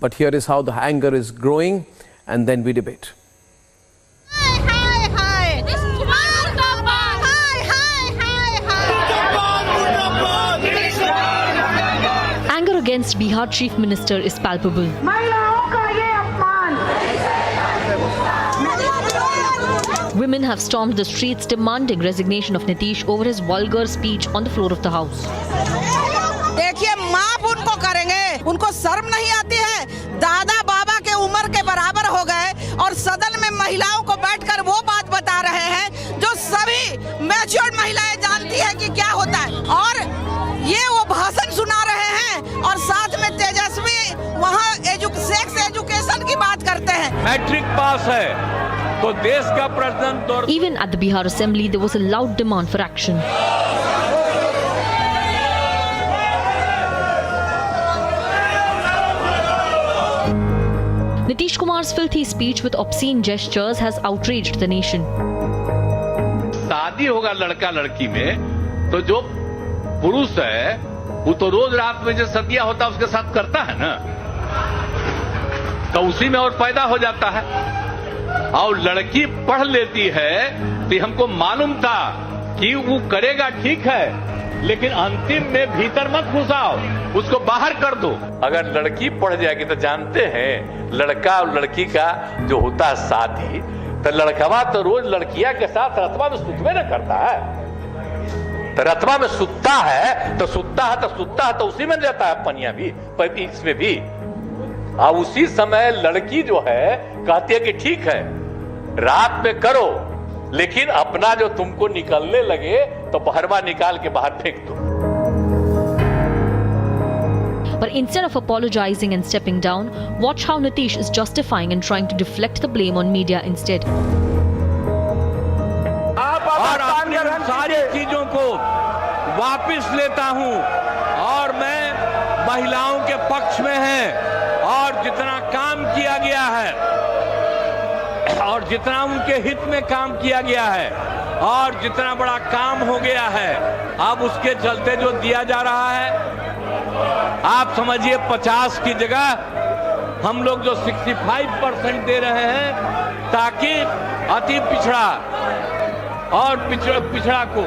But here is how the anger is growing, and then we debate. Anger against Bihar Chief Minister is palpable. Women have stormed the streets demanding resignation of Nitish over his vulgar speech on the floor of the house. देखिए माफ उनको करेंगे, उनको शर्म नहीं आती है। दादा बाबा के उम्र के बराबर हो गए और सदन में महिलाओं को बैठकर वो बात बता रहे हैं जो सभी मैच्योर्ड महिलाएं जानती हैं कि क्या होता है, और ये वो भाषण सुना रहे हैं और साथ में तेजस्वी वहाँ सेक्स एजुकेशन की बात करते हैं। मैट्रिक पास है तो देश का president. Even at the Bihar Assembly, there was a loud demand for action. Nitish Kumar's filthy speech with obscene gestures has outraged the nation. शादी होगा लड़का लड़की में तो जो पुरुष है वो तो रोज रात में जो सदिया होता है उसके साथ करता है ना, तो उसी में और पैदा हो जाता है। और लड़की पढ़ लेती है तो हमको मालूम था कि वो करेगा ठीक है, लेकिन अंतिम में भीतर मत घुसाओ, उसको बाहर कर दो। अगर लड़की पढ़ जाएगी तो जानते हैं लड़का और लड़की का जो होता है शादी, तो लड़कवा तो रोज लड़कियां के साथ रतवा में सुतवे न करता है, तो रतवा में सुतता है तो उसी में रहता है पनिया भी, पर इसमें भी। अब उसी समय लड़की जो है कहती है कि ठीक है रात में करो, लेकिन अपना जो तुमको निकलने लगे तो बहरवा निकाल के बाहर फेंक दो। But instead of apologizing and stepping down, watch how Nitish is justifying and trying to deflect the blame on media instead. और अपनी सारी चीजों को वापस लेता हूं और मैं महिलाओं के पक्ष में है, और जितना काम किया गया है और जितना उनके हित में काम किया गया है और जितना बड़ा काम हो गया है, अब उसके चलते जो दिया जा रहा है आप समझिए 50 की जगह हम लोग जो 65% दे रहे हैं, ताकि अति पिछड़ा और पिछड़ा को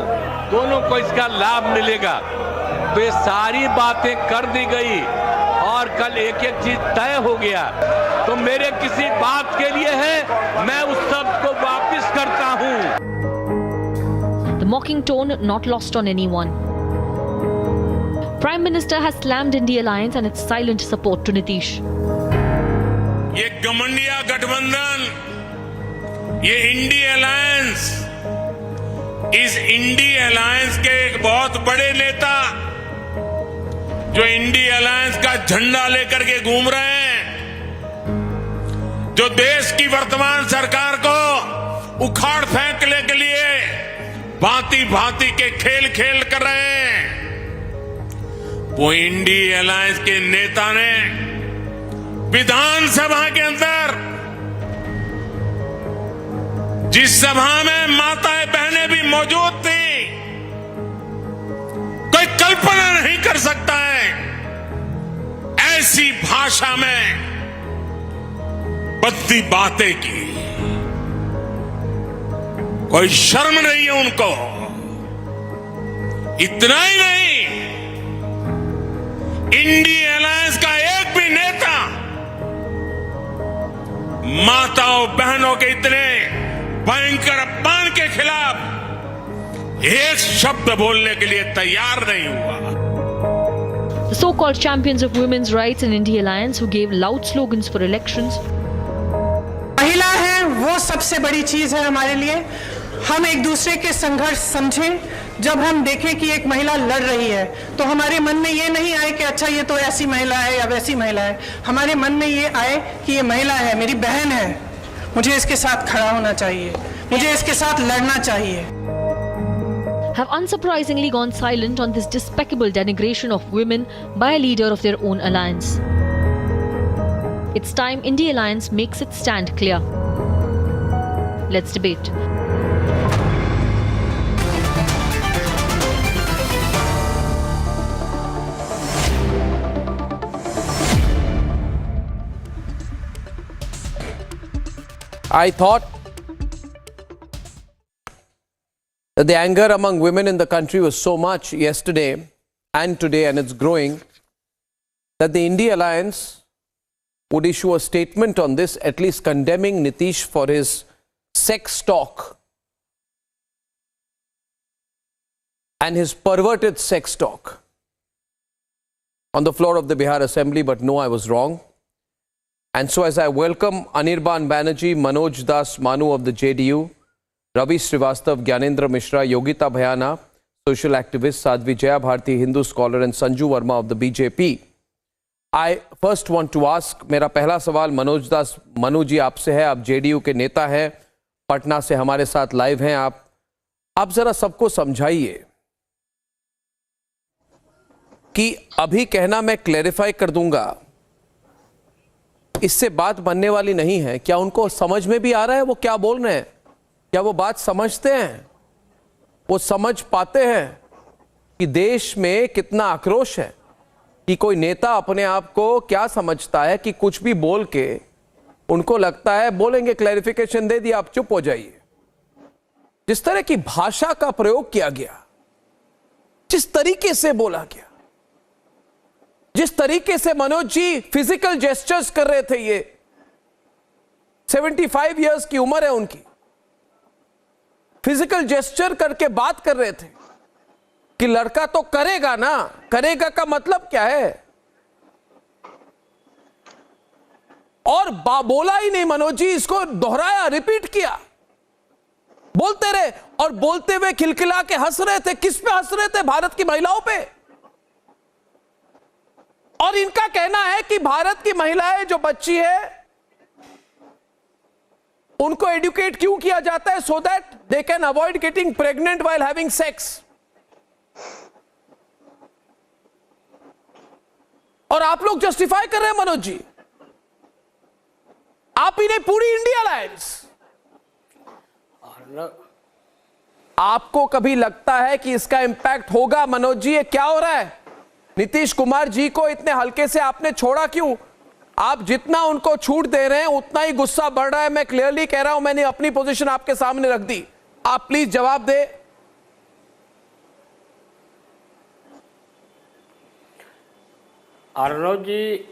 दोनों को इसका लाभ मिलेगा। तो ये सारी बातें कर दी गई और कल एक एक चीज तय हो गया, तो मेरे किसी बात के लिए है मैं उस सब को वापस करता हूं। The mocking tone not lost on anyone. Prime Minister has slammed India Alliance and its silent support to Nitish. ये गठबंधन गठबंधन, ये इंडिया अलायंस, इस इंडिया अलायंस के एक बहुत बड़े नेता जो इंडिया अलायंस का झंडा लेकर के घूम रहे हैं, जो देश की वर्तमान सरकार को उखाड़ फेंकने के लिए भांति भांति के खेल खेल कर रहे हैं, वो इंडिया अलायंस के नेता ने विधानसभा के अंदर जिस सभा में माताएं बहनें भी मौजूद थी, कोई कल्पना नहीं कर सकता है ऐसी भाषा में बद्दी बातें की। कोई शर्म नहीं है उनको। इतना ही नहीं, इंडिया अलायंस का एक भी नेता माताओं बहनों के इतने भयंकर अपमान के खिलाफ एक शब्द बोलने के लिए तैयार नहीं हुआ। The so-called champions of women's rights in India Alliance who gave loud slogans for elections. महिला है वो सबसे बड़ी चीज है हमारे लिए। हम एक दूसरे के संघर्ष समझें। जब हम देखें कि एक महिला लड़ रही है तो हमारे मन में ये नहीं आए कि अच्छा ये तो ऐसी महिला है या वैसी महिला है। हमारे मन में ये आए कि ये महिला है, मेरी बहन है, मुझे इसके साथ खड़ा होना चाहिए, मुझे इसके साथ लड़ना चाहिए। Have unsurprisingly gone silent on this despicable denigration of women by a leader of their own alliance. It's time India Alliance makes its stand clear. Let's debate. I thought that the anger among women in the country was so much yesterday and today, and it's growing, that the India Alliance would issue a statement on this, at least condemning Nitish for his sex talk and his perverted sex talk on the floor of the Bihar Assembly. But no, I was wrong. And so as I welcome Anirban Banerjee, Manoj Das Manu of the JDU, Ravi Srivastav, Gyanendra Mishra, Yogita Bhayana, social activist, Sadhvi Jaya Bharti, Hindu scholar, and Sanju Verma of the BJP. I first want to ask, मेरा पहला सवाल मनोज दास मनु जी आपसे है। आप JDU के नेता हैं, पटना से हमारे साथ लाइव हैं। आप जरा सबको समझाइए कि अभी कहना मैं क्लैरिफाई कर दूंगा, इससे बात बनने वाली नहीं है। क्या उनको समझ में भी आ रहा है वो क्या बोल रहे हैं? क्या वो बात समझते हैं? वो समझ पाते हैं कि देश में कितना आक्रोश है, कि कोई नेता अपने आप को क्या समझता है कि कुछ भी बोल के उनको लगता है बोलेंगे क्लैरिफिकेशन दे दिया, आप चुप हो जाइए। जिस तरह की भाषा का प्रयोग किया गया, जिस तरीके से बोला गया, जिस तरीके से मनोज जी फिजिकल जेस्चर्स कर रहे थे, ये 75 इयर्स की उम्र है उनकी, फिजिकल जेस्चर करके बात कर रहे थे कि लड़का तो करेगा ना। करेगा का मतलब क्या है? और बोला ही नहीं मनोज जी, इसको दोहराया, रिपीट किया, बोलते रहे और बोलते हुए खिलखिला के हंस रहे थे। किस पे हंस रहे थे? भारत की महिलाओं पे। और इनका कहना है कि भारत की महिलाएं जो बच्ची है उनको एडुकेट क्यों किया जाता है? So that they can avoid getting pregnant while having sex. और आप लोग जस्टिफाई कर रहे हैं मनोज जी, आप ही नहीं, पूरी इंडिया अलायंस। आपको कभी लगता है कि इसका इंपैक्ट होगा? मनोज जी, ये क्या हो रहा है? नीतीश कुमार जी को इतने हल्के से आपने छोड़ा क्यों? आप जितना उनको छूट दे रहे हैं उतना ही गुस्सा बढ़ रहा है। मैं क्लियरली कह रहा हूं, मैंने अपनी पोजीशन आपके सामने रख दी। आप प्लीज जवाब दे। अर्णव जी,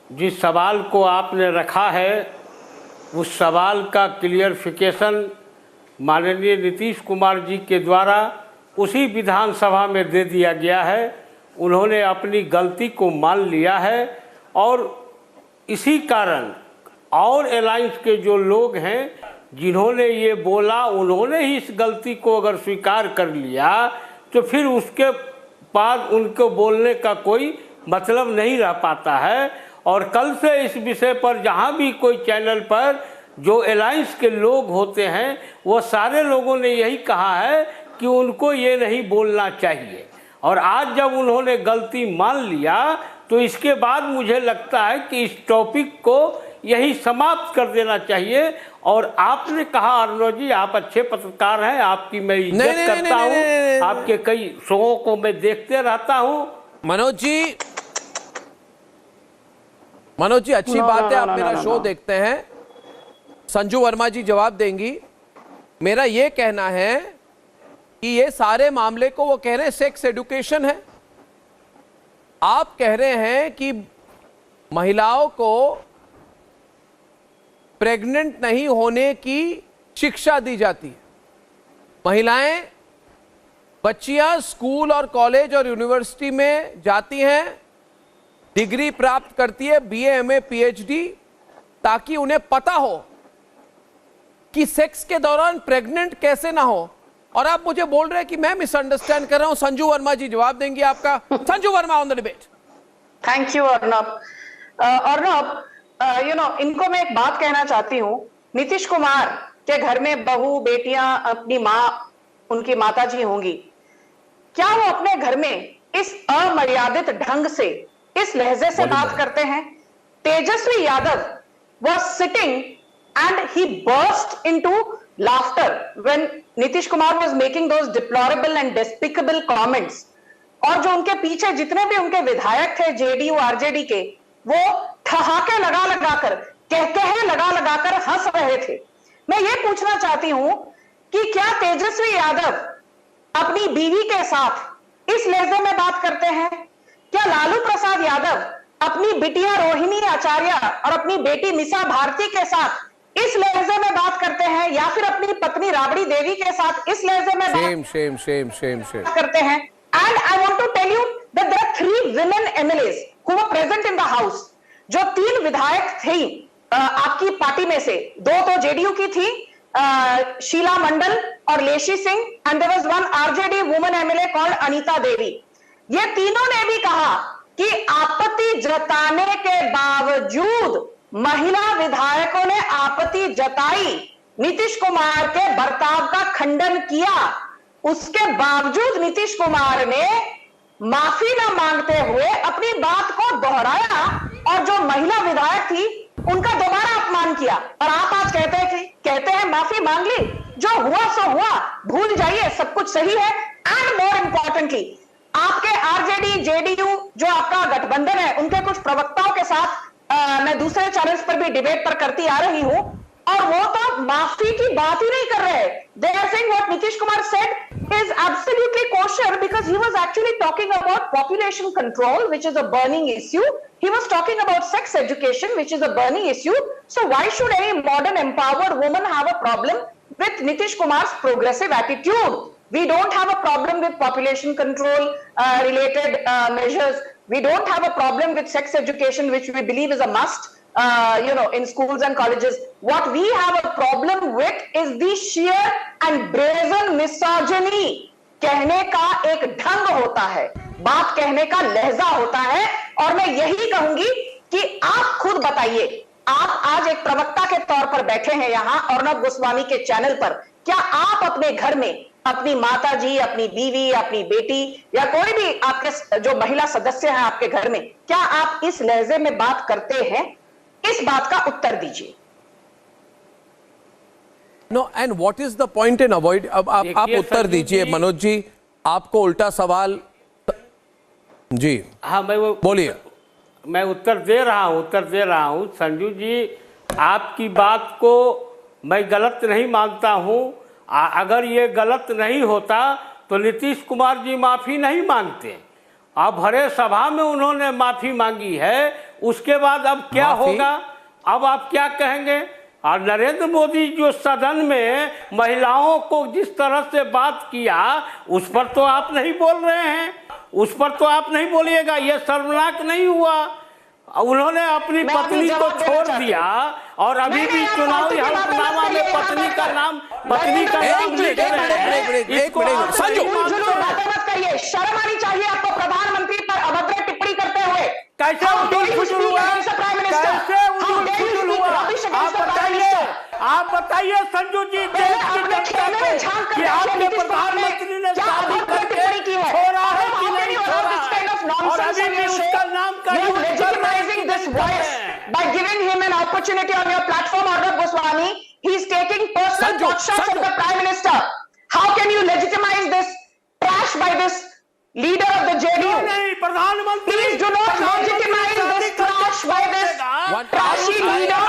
जिस सवाल को आपने रखा है उस सवाल का क्लियरिफिकेशन माननीय नीतीश कुमार जी के द्वारा उसी विधानसभा में दे दिया गया है। उन्होंने अपनी गलती को मान लिया है और इसी कारण और अलायंस के जो लोग हैं जिन्होंने ये बोला, उन्होंने ही इस गलती को अगर स्वीकार कर लिया तो फिर उसके बाद उनको बोलने का कोई मतलब नहीं रह पाता है। और कल से इस विषय पर जहाँ भी कोई चैनल पर जो अलायंस के लोग होते हैं वो सारे लोगों ने यही कहा है कि उनको ये नहीं बोलना चाहिए। और आज जब उन्होंने गलती मान लिया तो इसके बाद मुझे लगता है कि इस टॉपिक को यही समाप्त कर देना चाहिए। और आपने कहा अर्णव जी, आप अच्छे पत्रकार हैं, आपकी मैं इज्जत करता हूं, आपके कई शोओं को मैं देखते रहता हूं। मनोज जी अच्छी बात है, आप मेरा शो देखते हैं। संजू वर्मा जी जवाब देंगी। मेरा ये कहना है कि ये सारे मामले को वो कह रहे हैं सेक्स एजुकेशन है। आप कह रहे हैं कि महिलाओं को प्रेग्नेंट नहीं होने की शिक्षा दी जाती है। महिलाएं, बच्चियां स्कूल और कॉलेज और यूनिवर्सिटी में जाती हैं, डिग्री प्राप्त करती है, बीए, एमए, पीएचडी, ताकि उन्हें पता हो कि सेक्स के दौरान प्रेग्नेंट कैसे ना हो। और आप मुझे बोल रहे हैं कि मैं मिसअंडरस्टैंड कर रहा हूं। संजू वर्मा जी जवाब देंगे आपका। Sanju Verma on the debate. Thank you Arnab. Arnab, इनको मैं एक बात कहना चाहती हूँ। नीतीश कुमार के घर में बहू, बेटियां, अपनी माँ, उनकी माताजी होंगी। क्या वो अपने घर में इस अमर्यादित ढंग से, इस लहजे से बात करते हैं? Tejashwi Yadav was sitting and he burst into laughter when Nitish Kumar was making those deplorable and despicable comments. और जो उनके पीछे जितने भी उनके विधायक थे जेडीयू आरजेडी के, वो ठहाके लगा लगाकर, कहकहे लगा लगाकर हंस रहे थे। मैं ये पूछना चाहती हूं कि क्या तेजस्वी यादव अपनी बीवी के साथ इस लहजे में बात करते हैं? क्या लालू प्रसाद यादव अपनी बिटिया रोहिणी आचार्य और अपनी बेटी मिसा भारती के साथ इस लहजे में बात करते हैं, या फिर अपनी पत्नी राबड़ी देवी के साथ इस लहजे में बात करते हैं? And I want to tell you that there are 3 women MLAs who were present in the house. जो 3 विधायक थी आपकी पार्टी में से, 2 तो जेडीयू की थी, शीला मंडल और Leshi Singh, and there was one RJD woman MLA called Anita Devi. ये तीनों ने भी कहा कि आपत्ति जताने के बावजूद, महिला विधायकों ने आपत्ति जताई, नीतीश कुमार के बर्ताव का खंडन किया, उसके बावजूद नीतीश कुमार ने माफी न मांगते हुए अपनी बात को दोहराया और जो महिला विधायक थी उनका दोबारा अपमान किया। और आप आज कहते हैं माफी मांग ली, जो हुआ सो हुआ, भूल जाइए, सब कुछ सही है। एंड मोर इंपॉर्टेंटली, आपके आरजेडी जेडीयू जो आपका गठबंधन है, उनके कुछ प्रवक्ताओं के साथ मैं दूसरे चैनल्स पर भी डिबेट पर करती आ रही हूं, और वो तो माफी की बात ही नहीं कर रहे। They are saying what Nitish Kumar said is absolutely kosher because he was actually talking about population control, which is a burning issue. He was talking about sex education, which is a burning issue. So why should any modern empowered woman have a problem with Nitish Kumar's progressive attitude? We don't have a problem with population control related measures. We don't have a problem with sex education, which we believe is a must. In schools and colleges. What we have a problem with is the sheer and brazen misogyny. कहने का एक ढंग होता है, बात कहने का लहजा होता है, और मैं यही कहूंगी कि आप खुद बताइए, आप आज एक प्रवक्ता के तौर पर बैठे हैं यहां अर्नब गोस्वामी के चैनल पर, क्या आप अपने घर में अपनी माता जी, अपनी बीवी, अपनी बेटी या कोई भी आपके जो महिला सदस्य हैं आपके घर में, क्या आप इस लहजे में बात करते हैं? इस बात का उत्तर दीजिए। No, and what is the point in avoid? अब आप उत्तर दीजिए मनोज जी, आपको उल्टा सवाल जी। हाँ, बोलिए। मैं उत्तर दे रहा हूं संजू जी, आपकी बात को मैं गलत नहीं मानता हूं। अगर ये गलत नहीं होता तो नीतीश कुमार जी माफी नहीं मांगते। अब भरे सभा में उन्होंने माफी मांगी है, उसके बाद अब क्या होगा? अब आप क्या कहेंगे? और नरेंद्र मोदी जो सदन में महिलाओं को जिस तरह से बात किया, उस पर तो आप नहीं बोल रहे हैं, उस पर तो आप नहीं बोलिएगा। ये शर्मनाक नहीं हुआ? उन्होंने अपनी पत्नी को छोड़ दिया और अभी भी चुनावी हलफनामा में पत्नी का नाम लिख रहे हैं। संजू, शर्म आनी चाहिए आपको प्रधानमंत्री पर अभद्र टिप्पणी करते हुए। कैसे आप बताइए संजू जी, देश की जनता को कि आपके प्रधानमंत्री ने शादी करके छोड़ा है कि नहीं छोड़ा, और अभी भी उसका नाम का legitimizing this voice by giving him an opportunity on your platform, Arnab Goswami. He is taking personal potshots at the Prime Minister. How can you legitimize this trash by this leader of the JDU? Please do not legitimize this trash by this trashy leader.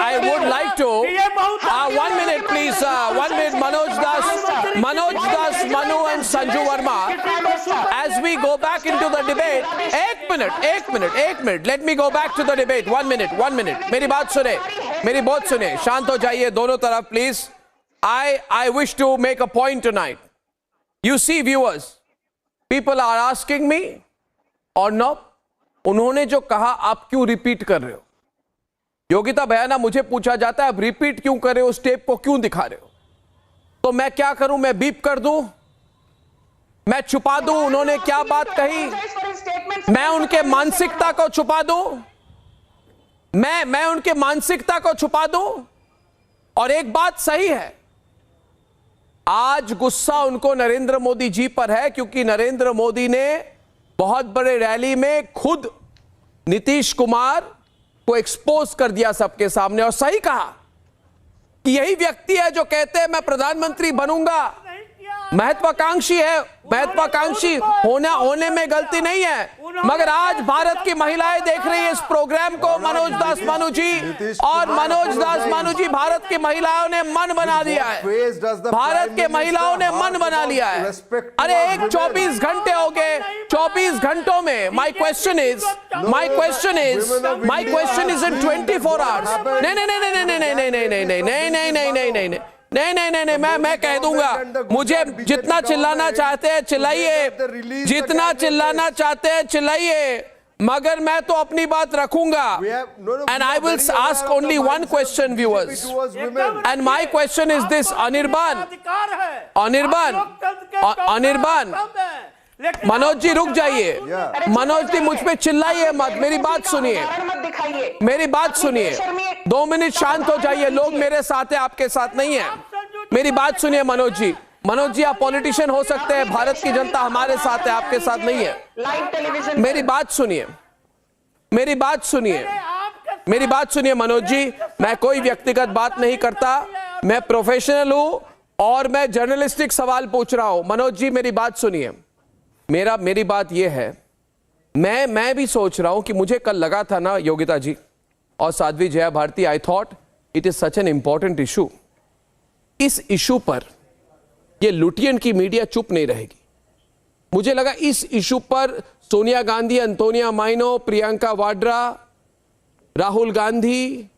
I would like to 1 minute please, 1 minute, Manoj Das, Manu and Sanju Verma, as we go back into the debate. एक minute, let me go back to the debate. 1 minute, मेरी बात सुने, शांत हो जाइए दोनों तरफ please. I wish to make a point tonight. You see viewers, people are asking me or no, उन्होंने जो कहा आप क्यों रिपीट कर रहे हो? योगिता बयाना मुझे पूछा जाता है आप रिपीट क्यों कर रहे हो, उस टेप को क्यों दिखा रहे हो? तो मैं क्या करूं, मैं बीप कर दूं, मैं छुपा दूं उन्होंने क्या बात कही, मैं उनके मानसिकता को छुपा दूं, मैं उनके मानसिकता को छुपा दूं? और एक बात सही है, आज गुस्सा उनको नरेंद्र मोदी जी पर है, क्योंकि नरेंद्र मोदी ने बहुत बड़े रैली में खुद नीतीश कुमार को एक्सपोज कर दिया सबके सामने, और सही कहा कि यही व्यक्ति है जो कहते हैं मैं प्रधानमंत्री बनूंगा, महत्वाकांक्षी है, महत्वाकांक्षी होने में गलती नहीं है, मगर आज भारत की महिलाएं देख रही है इस प्रोग्राम को। मनोज दास मानू जी और मनोज दास मानू जी, भारत की महिलाओं ने मन बना दिया है, भारत के महिलाओं ने मन बना लिया है। अरे 24 घंटे हो गए, 24 घंटों में my question is in 24 hours. नहीं नहीं नहीं नहीं नहीं नहीं नहीं नहीं नहीं नहीं नहीं नहीं नहीं नहीं नहीं नहीं नहीं नहीं मैं कह दूंगा, मुझे जितना चिल्लाना चाहते हैं चिल्लाइए, जितना चिल्लाना चाहते हैं चिल्लाइए, मगर मैं तो अपनी बात रखूंगा। And I will ask only one question viewers, and my question is this. Anirban Manoj ji रुक जाइए, मनोज जी मुझ पे चिल्लाइए मत, मेरी बात सुनिए, मेरी बात सुनिए, 2 मिनट शांत हो जाइए। लोग मेरे साथ है, आपके साथ नहीं है, मेरी बात सुनिए मनोज जी। मनोज जी आप पॉलिटिशियन हो सकते हैं, भारत की जनता हमारे साथ है, आपके साथ नहीं है। मेरी बात सुनिए, मेरी बात सुनिए, मेरी बात सुनिए मनोज जी। मैं कोई व्यक्तिगत बात नहीं करता, मैं प्रोफेशनल हूं और मैं जर्नलिस्टिक सवाल पूछ रहा हूं। मनोज जी मेरी बात सुनिए, मेरी बात यह है, मैं भी सोच रहा हूं कि मुझे कल लगा था ना योगिता जी और Sadhvi Jaya Bharati, I thought it is such an important issue. इस इशू पर ये लुटियन की मीडिया चुप नहीं रहेगी। मुझे लगा इस इशू पर सोनिया गांधी, अंतोनिया माइनो, प्रियंका वाड्रा, राहुल गांधी,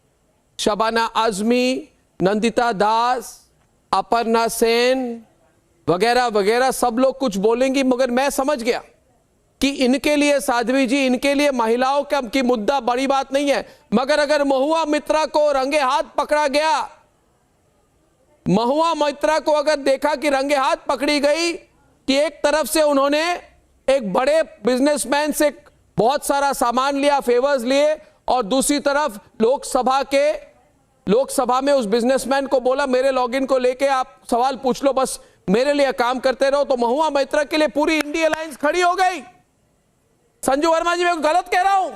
शबाना आजमी, नंदिता दास, अपर्णा सेन वगैरह वगैरह सब लोग कुछ बोलेंगी, मगर मैं समझ गया कि इनके लिए साध्वी जी, इनके लिए महिलाओं का की मुद्दा बड़ी बात नहीं है। मगर अगर महुआ मित्रा को रंगे हाथ पकड़ा गया, महुआ मोइत्रा को अगर देखा कि रंगे हाथ पकड़ी गई कि एक तरफ से उन्होंने एक बड़े बिजनेसमैन से बहुत सारा सामान लिया, फेवर्स लिए, और दूसरी तरफ लोकसभा में उस बिजनेसमैन को बोला मेरे लॉगिन को लेके आप सवाल पूछ लो, बस मेरे लिए काम करते रहो, तो महुआ मोइत्रा के लिए पूरी इंडिया अलायंस खड़ी हो गई। संजू वर्मा जी मैं गलत कह रहा हूं?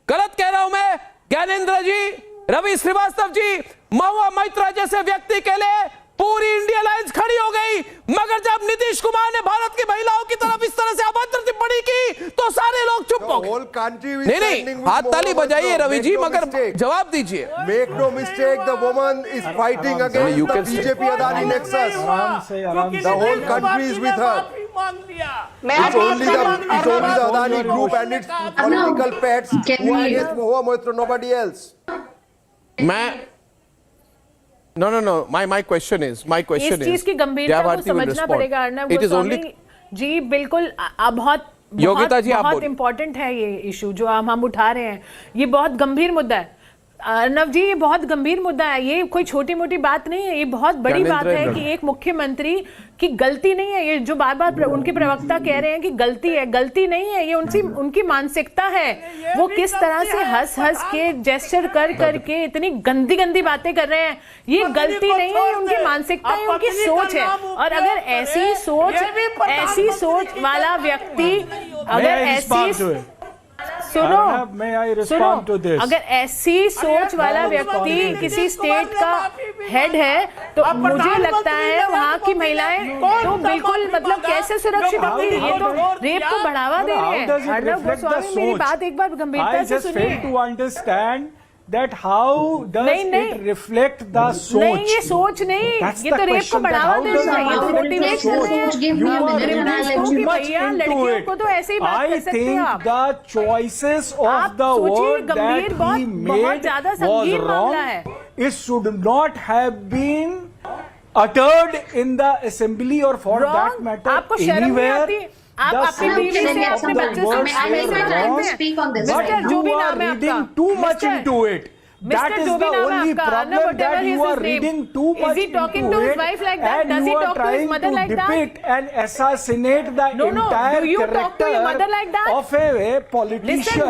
गलत कह रहा हूं मैं? ज्ञानेंद्र जी, रवि श्रीवास्तव जी, महुआ मोइत्रा जैसे व्यक्ति के लिए पूरी इंडिया अलायंस खड़ी हो गई। मगर जब नीतीश कुमार ने भारत की महिलाओं की तरफ इस तरह से अभद्र टिप्पणी की तो सारे लोग चुप हो गए। नहीं, हाथ ताली बजाइए रवि जी, मगर जवाब दीजिए। Make no mistake, the woman is fighting against the BJP Adani nexus. The whole country is with her. It's only the Adani group and its political pets who are against Mahua Moitra, nobody else. No. My question is. इस चीज की गंभीरता को समझना पड़ेगा अर्नब गोस्वामी जी। बिल्कुल बहुत important है ये इशू जो हम उठा रहे हैं, ये बहुत गंभीर मुद्दा है अर्नब जी, ये बहुत गंभीर मुद्दा है, ये कोई छोटी मोटी बात नहीं है, ये बहुत बड़ी बात है कि एक मुख्यमंत्री की गलती नहीं है। ये जो बार बार उनके प्रवक्ता कह रहे हैं कि गलती है, गलती नहीं है, ये उनकी मानसिकता है। वो किस तरह से हंस के जेस्चर कर के इतनी गंदी बातें कर रहे हैं, ये गलती नहीं है, उनकी मानसिकता है, उनकी सोच है। और अगर ऐसी सोच वाला व्यक्ति, अगर ऐसी सुनो, अगर ऐसी सोच वाला व्यक्ति किसी स्टेट का हेड है तो मुझे लगता है वहाँ की महिलाएं तो बिल्कुल मतलब कैसे सुरक्षित होंगी। ये तो रेप को बढ़ावा दे रहे हैं। अर्नब गोस्वामी मेरी बात एक बार गंभीरता से सुनिए। That how does it reflect the सोच? नहीं, ये सोच नहीं, ये तो रेप को बढ़ावा दे रहा है, ये तो मोटिवेशन है। लड़कियों को तो ऐसे ही बात कर सकते हैं आप। The choices of the word that he made was wrong. It should not have been uttered in the assembly or for that matter anywhere. आप अपनी बीवी से, अपने बच्चे से जो भी नाम है आपका, too much into it. That is the only problem, that you are reading too much into it, and you are trying to depict and assassinate the entire character of a politician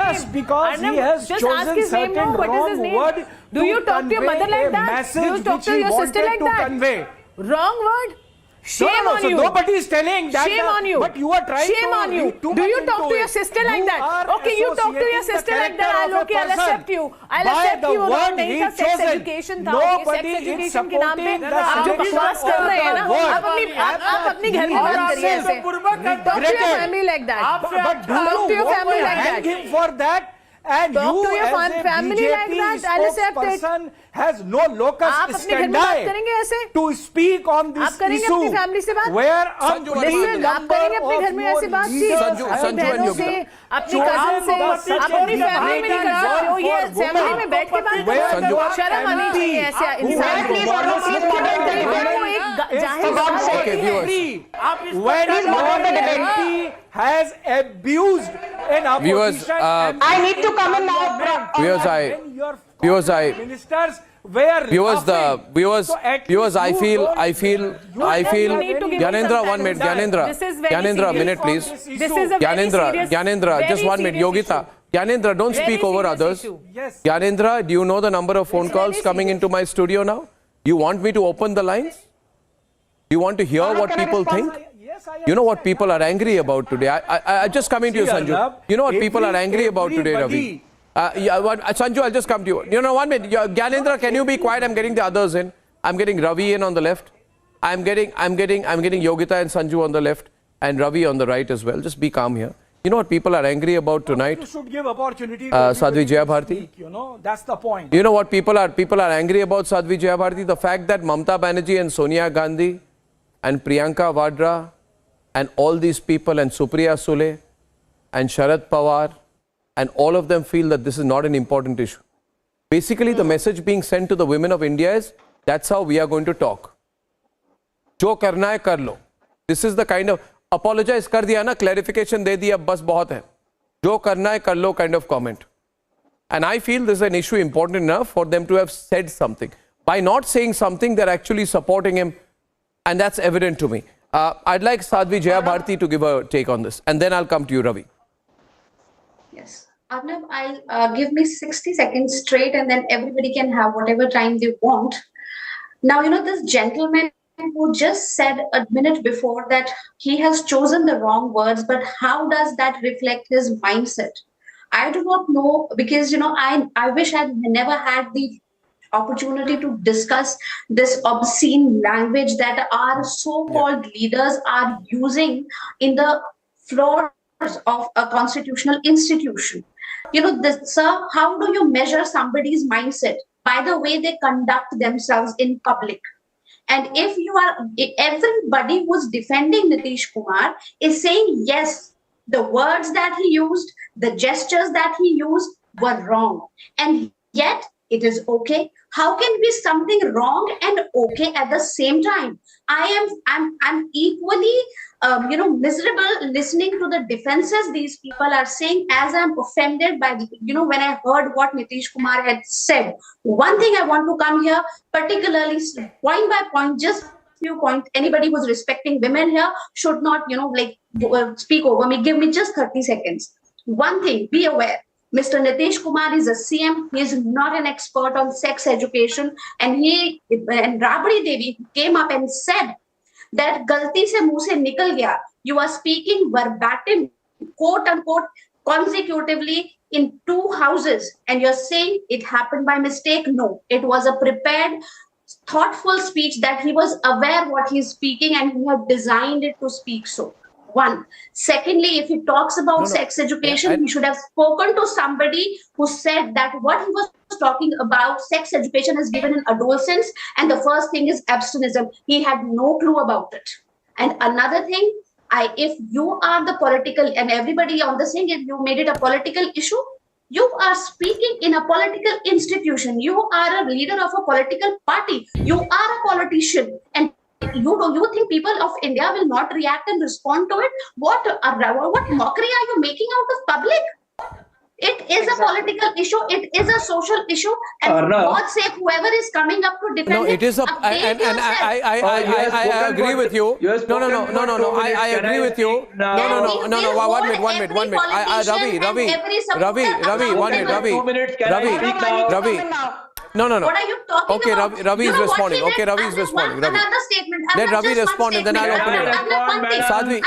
just because he has chosen certain wrong word Do you talk to your mother like that? Do you talk to your sister like that? Wrong word? Shame on you. Nobody is telling that. Shame on you. But you are trying to. Shame on you. Do you talk to your sister like that? Okay, you talk to your sister like that. I'll accept you. I'll accept you. नहीं था sex education था. Sex education के नाम पे आप जो बकवास कर रहे हैं ना, आप अपनी घर में बात करिए ऐसे. Talk to your family like that. But talk to your family like that. Hang him for that. And talk you to your as a family BJP like that. I'll accept it. Spokesperson has no locus standi to speak on this issue. Where listen, आप करेंगे अपने घर में ऐसी बातचीत. बहनों से, अपनी कजन से, अपनी फैमिली में नहीं कर सकते हो. ये फैमिली में बैठ के बात करो. शर्म आनी चाहिए ऐसे इंसान को. When your MP has abused an opposition, I need to come in now. Ministers were viewers, I feel, Gyanendra, 1 minute, Gyanendra, a minute, please. Gyanendra, just 1 minute, Yogita. Gyanendra, don't speak over others. Yes. Gyanendra, do you know the number of phone calls coming into my studio now? You want me to open the lines? You want to hear what people think? You know what people are angry about today? I just coming to you, Sanju. You know what people are angry about today, Ravi? Sanju, I'll just come to you. You know, 1 minute. Gyanendra, can you be quiet? I'm getting the others in. I'm getting Ravi in on the left. I'm getting Yogita and Sanju on the left and Ravi on the right as well. Just be calm here. You know what people are angry about tonight? You should give opportunity to Sadhvi Jayabharti. You know, that's the point. You know what people are angry about, Sadhvi Jayabharti? The fact that Mamata Banerjee and Sonia Gandhi and Priyanka Vadra and all these people and Supriya Sule and Sharad Pawar and all of them feel that this is not an important issue. Basically, the message being sent to the women of India is, that's how we are going to talk. Jo karna hai kar lo. This is the kind of, apologize kar diya na, clarification de diya, bas bahut hai. Jo karna hai kar lo kind of comment. And I feel this is an issue important enough for them to have said something. By not saying something, they're actually supporting him. And that's evident to me. I'd like Sadhvi Jayabharti to give a take on this. And then I'll come to you, Ravi. Yes. Arnav, I'll give me 60 seconds straight and then everybody can have whatever time they want. Now, you know, this gentleman who just said a minute before that he has chosen the wrong words, but how does that reflect his mindset? I do not know, because, you know, I wish I never had the opportunity to discuss this obscene language that our so-called leaders are using in the floors of a constitutional institution. You know, sir, how do you measure somebody's mindset? By the way they conduct themselves in public. And if everybody who's defending Nitish Kumar is saying, yes, the words that he used, the gestures that he used were wrong. And yet it is okay. How can be something wrong and okay at the same time? I'm equally, miserable listening to the defenses these people are saying, as I'm offended by, when I heard what Nitish Kumar had said. One thing I want to come here, particularly point by point, just few points. Anybody who's respecting women here should not, speak over me. Give me just 30 seconds. One thing, be aware. Mr. Nitish Kumar is a CM. He is not an expert on sex education. And Rabri Devi came up and said that galti se muh se nikal gaya. You are speaking verbatim, quote unquote, consecutively in 2 houses. And you're saying it happened by mistake. No, it was a prepared, thoughtful speech that he was aware what he's speaking and he had designed it to speak so. One. Secondly, if he talks about sex education, he should have spoken to somebody who said that what he was talking about, sex education is given in adolescence, and the first thing is abstinence. He had no clue about it. And another thing, if you are the political, and everybody on the thing, if you made it a political issue, you are speaking in a political institution. You are a leader of a political party. You are a politician. And you think people of India will not react and respond to it? What mockery are you making out of public? It is a political issue. It is a social issue. And for God's sake, whoever is coming up to defend it is a. I agree with you. No. I agree with you. No. 1 minute. Ravi, 1 minute. Ravi. No. What are you talking okay, about? Ravi is responding. Okay, Ravi is responding. Ravi. Another statement. Let Ravi respond and then I'll open it up. Sadhvi,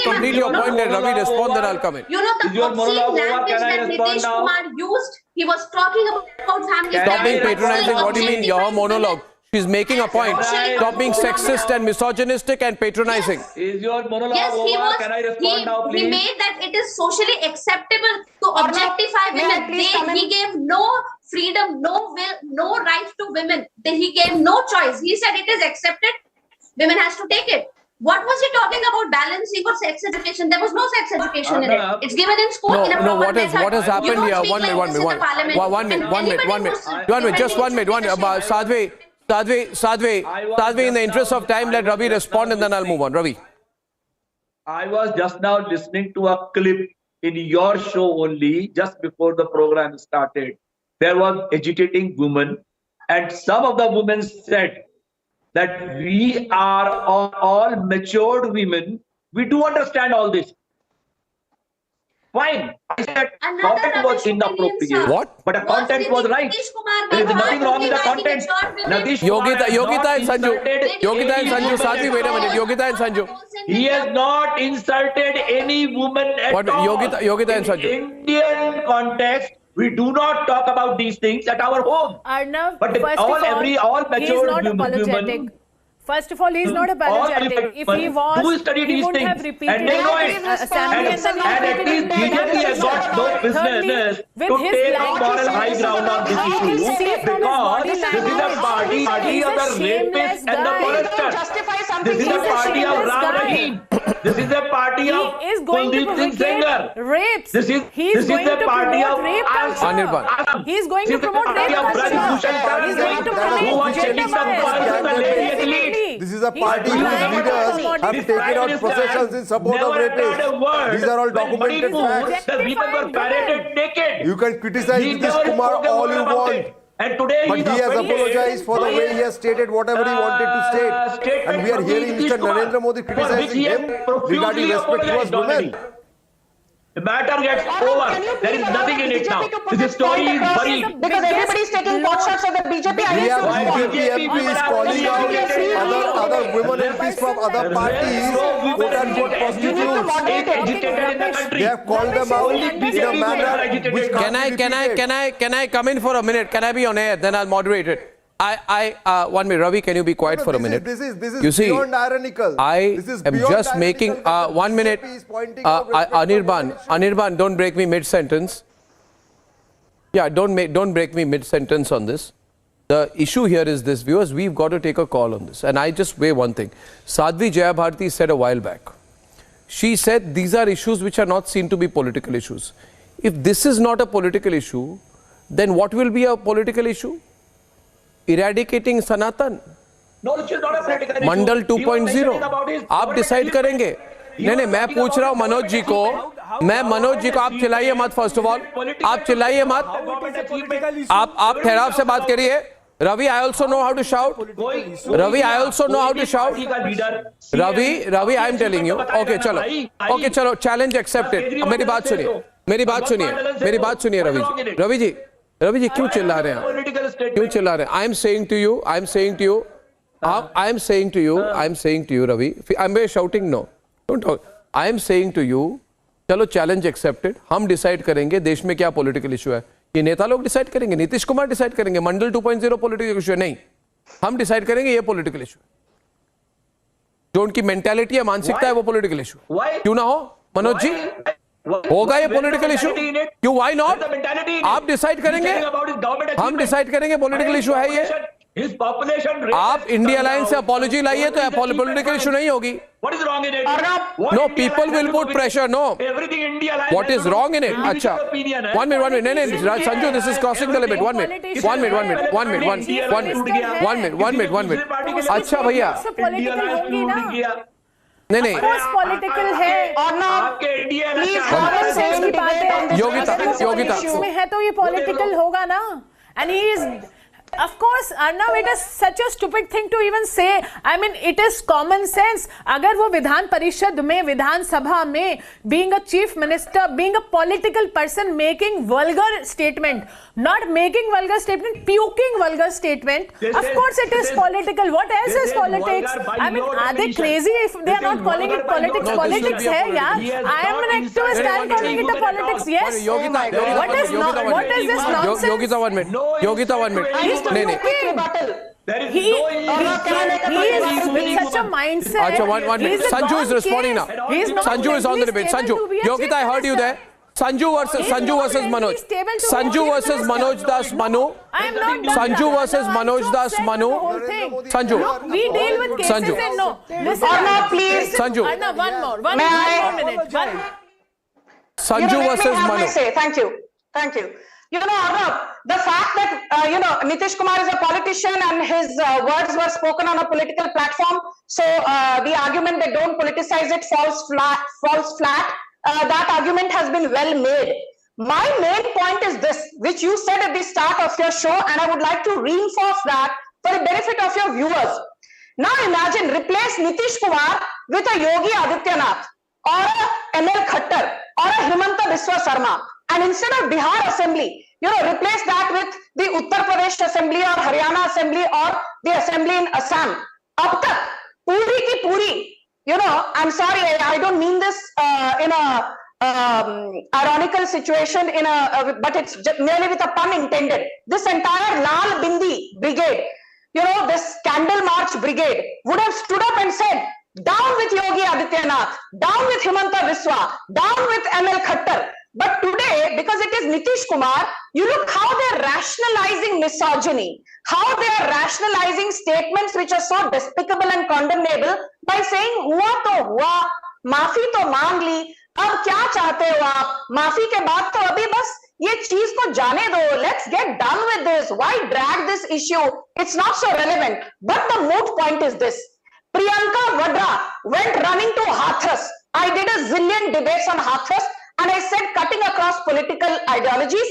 complete your point. Let Ravi respond, then I'll come in. You know the obscene language that Nitish Kumar used? He was talking about family. Stop being patronizing. What do you mean? Your monologue. She's making a point. Stop being sexist and misogynistic and patronizing. Is your monologue Yes, he over? was. Can I respond now, please? He made that it is socially acceptable to objectify women. He gave no freedom, no will, no right to women. He gave no choice. He said it is accepted. Women has to take it. What was he talking about? Balancing or sex education? There was no sex education in it. It's given in school. No. What has happened here? 1 minute. 1 minute. Just 1 minute. Sadhvi, in the interest of time, let Ravi respond and then I'll move on. Ravi. I was just now listening to a clip in your show only, just before the program started. There was agitating women, and some of the women said that we are all matured women. We do understand all this. Fine. I said content was inappropriate. What? But the content was right. There is nothing wrong with the content. Yogita and Sanju. Sadhvi, wait a minute. Yogita and Sanju. He has not insulted any woman at all. Yogita and Sanju. In Indian context, we do not talk about these things at our home. Arnav, But first all of all, he is mature not apologetic. women. First of all, he is not apologetic. If he was, he wouldn't have repeated and they know it. assembly And at least BJP has got no business to take a moral high ground on this issue, because this is a party of the rapists and the molesters. This is a party of Ram Rahim. This is a party of Kuldeep Singh Sengar. Rapes. This is the party of Anirban. He is going to promote rape culture. He is going to promote gender bias. This is a party whose leaders have taken out processions in support of rapists. These are all documented facts. The women were paraded naked. You can criticize Nitish Kumar all you want. And today But he has apologized for the way he has stated whatever he wanted to state. And we are hearing Mr. Narendra Modi criticizing him regarding respect towards women. The matter gets over. There is nothing in it now. This story is buried. Because everybody is taking pot shots at the BJP. We have BJP MPs calling out other women MPs from other parties, quote-unquote prostitutes. They have called them out in a manner which Can I come in for a minute? Can I be on air? Then I'll moderate it. 1 minute. Ravi, can you be quiet for a minute? This is beyond ironical. I am just making 1 minute. Anirban, don't break me mid-sentence. Yeah, don't break me mid-sentence on this. The issue here is this, viewers, we've got to take a call on this. And I just weigh one thing. Sadhvi Jayabharati said a while back. She said these are issues which are not seen to be political issues. If this is not a political issue, then what will be a political issue? Eradicating Sanatan. No, it is not a political issue. मंडल 2.0 आप decide करेंगे. नहीं मैं पूछ रहा हूँ मनोज जी को आप चिल्लाइए मत. फर्स्ट ऑफ ऑल आप चिल्लाइए मत. आप ठहराव से बात करिए. Ravi, I also know how to shout. Ravi, I also know how to shout. Ravi, I am telling you. Okay, चलो. Challenge accepted. अब मेरी बात सुनिए. रवि जी क्यों चिल्ला रहे हैं? I am saying to you, Ravi. I'm shouting no. Don't talk. I am saying to you, चलो challenge accepted. हम decide करेंगे देश में क्या political issue है. ये नेता लोग decide करेंगे, नीतीश कुमार decide करेंगे. मंडल 2.0 political issue है नहीं. हम decide करेंगे ये political issue. जो उनकी mentality है, मानसिकता है वो political issue. क्यों ना हो मनोज जी? होगा ये पॉलिटिकल इशू? क्यों? Why not? आप डिसाइड करेंगे, हम डिसाइड करेंगे पॉलिटिकल इशू है ये. आप इंडिया अलायंस से अपॉलॉजी लाइए तो पॉलिटिकल इशू नहीं होगी. No, people will put pressure. No, what is wrong in it? अच्छा, 1 minute. नहीं Sanju, this is crossing the limit. 1 minute. अच्छा भैया, नहीं पॉलिटिकल है. योगिता में है तो ये पॉलिटिकल होगा ना. And he is Of course, Arnav, it is such a stupid thing to even say. I mean, it is common sense. अगर वो विधान परिषद में, विधान सभा में, being a chief minister, being a political person, making vulgar statement, not making vulgar statement, puking vulgar statement. Of course, it is political. What else is politics? I mean, are they crazy if they are not calling it politics? Politics है यार. I am an activist. I am calling it a politics. Yes. What is this nonsense? Yogita, 1 minute. Yogita, 1 minute. He is with such a mindset. Sanju is responding now. Sanju is on the debate. Sanju, Yogita, I heard you there. Sanju versus Manoj. Sanju versus Manoj Das Manu. Sanju versus Manoj Das Manu. Sanju. Look, we deal with cases and no. Listen, Arnav, please. Sanju. Arnav, one more minute. Sanju versus Manu. Thank you. Thank you. You know, Arnav, the fact that, Nitish Kumar is a politician and his words were spoken on a political platform, so the argument that don't politicize it falls flat. That argument has been well made. My main point is this, which you said at the start of your show, and I would like to reinforce that for the benefit of your viewers. Now imagine, replace Nitish Kumar with a Yogi Adityanath or a ML Khattar or a Himanta Biswa Sarma. And instead of Bihar Assembly, replace that with the Uttar Pradesh Assembly or Haryana Assembly or the Assembly in Assam. Ab tak, puri ki puri, I'm sorry, I don't mean this in a ironical situation, but it's merely with a pun intended. This entire Lal Bindi brigade, this Candle March brigade would have stood up and said, down with Yogi Adityanath, down with Himanta Biswa, down with ML Khattar. But today, because it is Nitish Kumar, you look how they're rationalizing misogyny, how they are rationalizing statements which are so despicable and condemnable by saying, हुआ तो हुआ, माफी तो मांग ली, अब क्या चाहते हो आप? माफी के बाद तो अभी बस ये चीज को जाने दो. Let's get done with this. Why drag this issue? It's not so relevant. But the moot point is this. Priyanka Vadra went running to Hathras. I did a zillion debates on Hathras. And I said, cutting across political ideologies,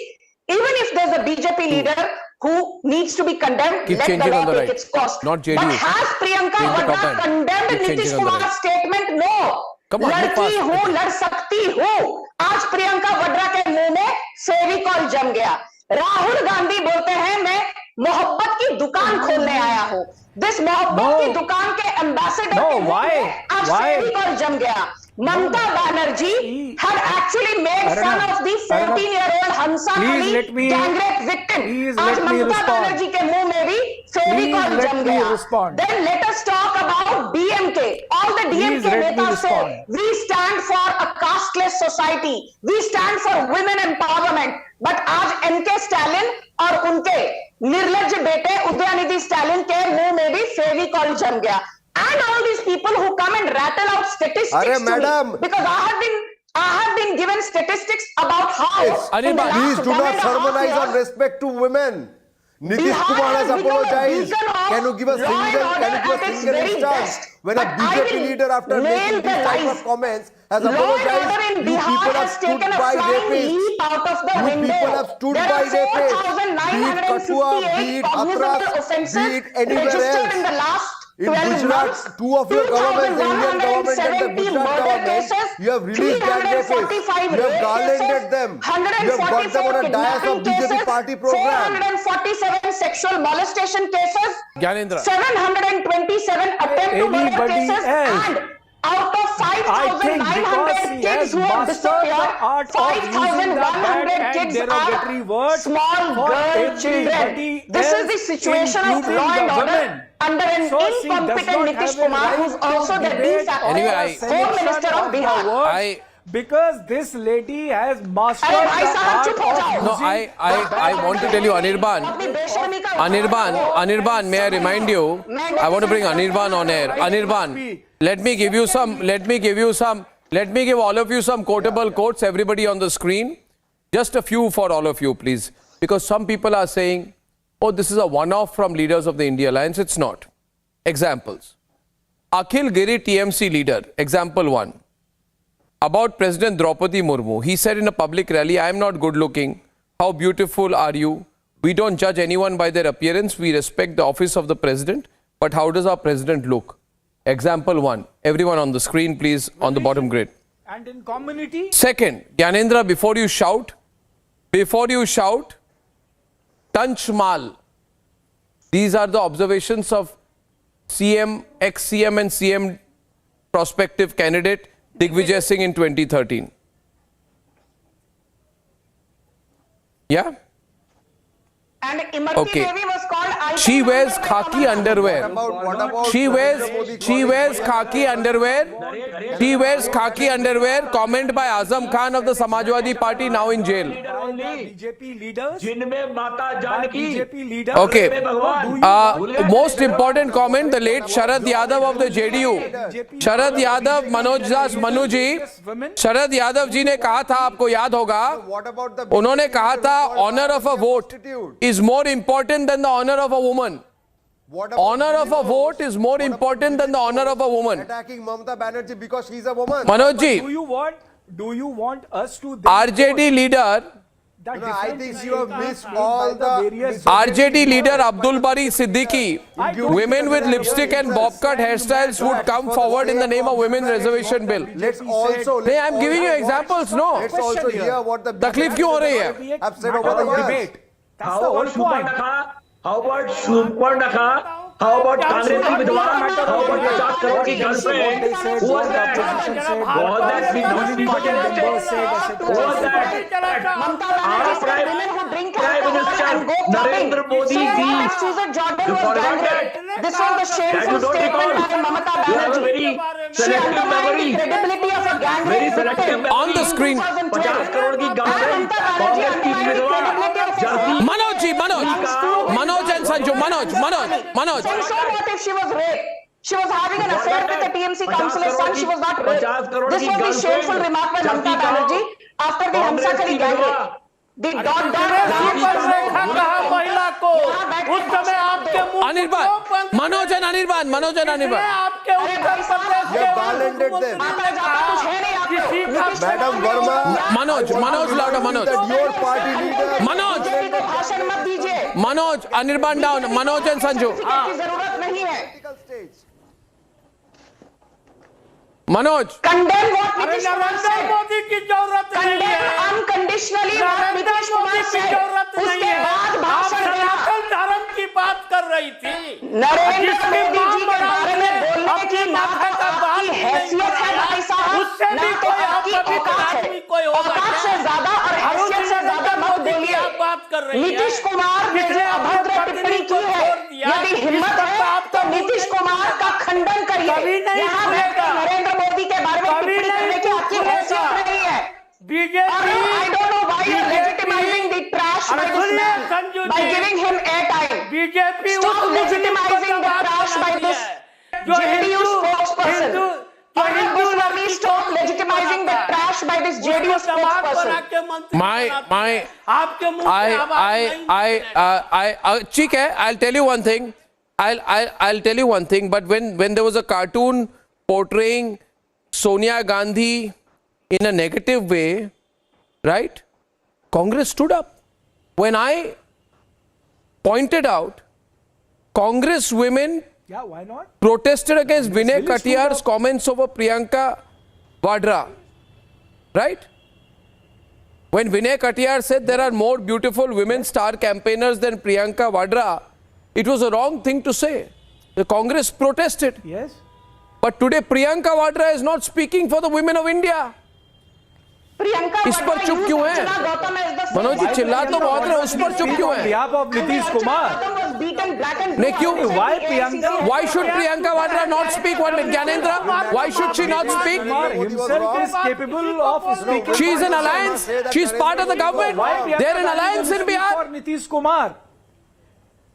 even if there's a BJP leader who needs to be condemned, let the law take its course. Not JDU. But has Priyanka Vadra condemned Nitish Kumar's statement? No. लड़की हूँ, लड़ सकती हूँ. आज प्रियंका वड्रा के मुंह में फेविकॉल जम गया. राहुल गांधी बोलते हैं, मैं मोहब्बत की दुकान खोलने आया हूँ. This मोहब्बत की दुकान के एम्बेसडर के मुंह में आज फेविकॉल जम गया. Mamata Banerjee had actually made fun of the 14-year-old Hamsa Ali gang rape victim. आज Mamata Banerjee के मुंह में भी फेविकॉल जम गया. Then let us talk about DMK. All the DMK netas say we stand for a casteless society. We stand for women empowerment. But आज NK Stalin और उनके निर्लज्ज बेटे उदयनिधि स्टालिन के मुंह में भी फेविकॉल जम गया. And all these people who come and rattle out statistics to me, because I have been given statistics about how. Please do not sermonize on respect to women. Nitish Kumar has apologized. Can you give a single instance when a BJP leader, after making these type of comments, has apologized? You people have stood by rapists. You people have stood by rapists. Be it Kathua, be it Hathras, be it anywhere else. In Gujarat, two of your governments, the Indian government and the Gujarat government, you have released gang rapists. You have garlanded them. You have got them on a dais of BJP party program. 447 sexual molestation cases. 727 attempt to murder cases. And out of 5,900 kids who have disappeared, 5,100 kids are small girl children. This is the situation of law and order under an incompetent Nitish Kumar, who's also the de facto Home Minister of Bihar. Because this lady has mastered the art of No, I want to tell you, Anirban, may I remind you, I want to bring Anirban on air. Anirban, let me give all of you some quotable quotes, everybody on the screen. Just a few for all of you, please. Because some people are saying, oh, this is a one-off from leaders of the India Alliance. It's not. Examples. Akhil Giri, TMC leader. Example 1. About President Draupadi Murmu. He said in a public rally, I am not good looking. How beautiful are you? We don't judge anyone by their appearance. We respect the office of the president. But how does our president look? Example 1. Everyone on the screen, please, on the bottom grid. And in community? Second, Gyanendra, before you shout, Tanch Mal. These are the observations of CM, ex-CM and CM prospective candidate Digvijay Singh in 2013. Yeah? And Imrati Okay. Devi was called She wears khaki underwear. What about She wears khaki underwear. She wears khaki underwear. Comment by Azam Khan of the Samajwadi Party, now in jail. BJP leaders? जिनमें माता Janaki BJP leaders? Okay. Most important comment, the late Sharad Yadav of the JDU. Sharad Yadav, Manoj Das Manu ji. Sharad Yadav ji ने कहा था, आपको याद होगा, what about the उन्होंने कहा था, honor of a vote is more important than the honor of a woman. What about Honor of a Dilip vote Ghosh? is more important than the honor of a woman. Attacking Mamata Banerjee because she's a woman. Manoj ji, Do you want us to RJD leader, that No, I different think you have statements missed made all by the various RJD leader Abdul Bari Siddiqui, women with lipstick and bob cut hairstyles would come forward in the name of women's reservation bill. Let's also Hey, I'm giving you examples, no? let's also hear what the तकलीफ क्यों हो रही है? have said over the years. That's the whole point. How about Shubharnakha? How about Congress की विधवा? How about 50 crore की girlfriend? Who was that? Was that the non-important message? Who was that? Our Prime Minister Narendra Modi ji. You forgot that? This was the shameful statement by Mamata Banerjee. Very She selective undermined the memory. credibility of a gang Very rape selective victim. memory. On the screen. 50 crore की girlfriend. Congress की विधवा. Jersey. Manoj ji, Manoj and Sanju, Manoj. So what if she was raped? She was having an affair with a TMC councillor's son. She was not raped. This was the shameful remark by Mamata Banerjee after the Hamsakari gang rape. The dot महिला को उस समय आपके मुंह Anirban, Manoj and Anirban. आपके Uttar Pradesh You have garlanded them. Madam Verma, Manoj louder, Manoj. that your party leader Manoj, को भाषण मत दीजिए. Manoj, Anirban down, Manoj and Sanju. की जरूरत नहीं है. political stage. Manoj, Condemn what Nitish Kumar Narendra said. Modi की जरूरत नहीं Condemn है unconditionally what Narendra Nitish Modi Kumar की said. जरूरत नहीं उसके है बाद आप भाषण देना. सनातन धर्म की बात कर रही थी नरेंद्र जिसकी मोदी जी के बारे में बोलने अपनी की ना माथा तो का बाल आपकी हैसियत है भाई साहब, उससे ना भी तो कोई आपकी आपका भी औकात आदमी है. कोई होगा औकात से क्या? ज्यादा और हैसियत से ज्यादा मत मोदी की बोलिए. आप बात कर रही हैं नीतीश कुमार ने जो जिसने अपने अभद्र पत्नी टिप्पणी को की है, छोड़ दिया, यदि हिम्मत इस पर है आप तो तो नीतीश कुमार का खंडन कभी करिए. नहीं यहाँ सुनेगा. बैठकर नरेंद्र मोदी के बारे में कभी टिप्पणी करने नहीं की आपकी सुनेगा. हैसियत नहीं है. BJP I don't know why you're legitimizing the trash by this man by giving him airtime. BJP Stop legitimizing the trash by this JDU spokesperson. Arvind Goswami, stop legitimizing the trash by this JDU spokesperson. आपके मुंह से आवाज नहीं ठीक है, I'll tell you one thing. I'll tell you one thing. But when there was a cartoon portraying Sonia Gandhi in a negative way, right? Congress stood up. When I pointed out Congress women Yeah, why not? protested against Vinay really stood Katiyar's up. comments over Priyanka Vadra, right? When Vinay Katiyar said there are more beautiful women star campaigners than Priyanka Vadra, it was a wrong thing to say. The Congress protested. Yes. But today Priyanka Vadra is not speaking for the women of India. इस पर चुप क्यों है? मनोज जी चिल्ला तो बहुत रहे, उस पर चुप क्यों है? behalf of Nitish Kumar. नहीं क्यों? Why Priyanka? Why should Priyanka Vadra not speak? What Gyanendra? Why should she not speak? Kumar himself is capable of speaking. She is in alliance. She is part of the government. Why Priyanka They are in Gandhi alliance in doesn't speak Bihar. for Nitish Kumar?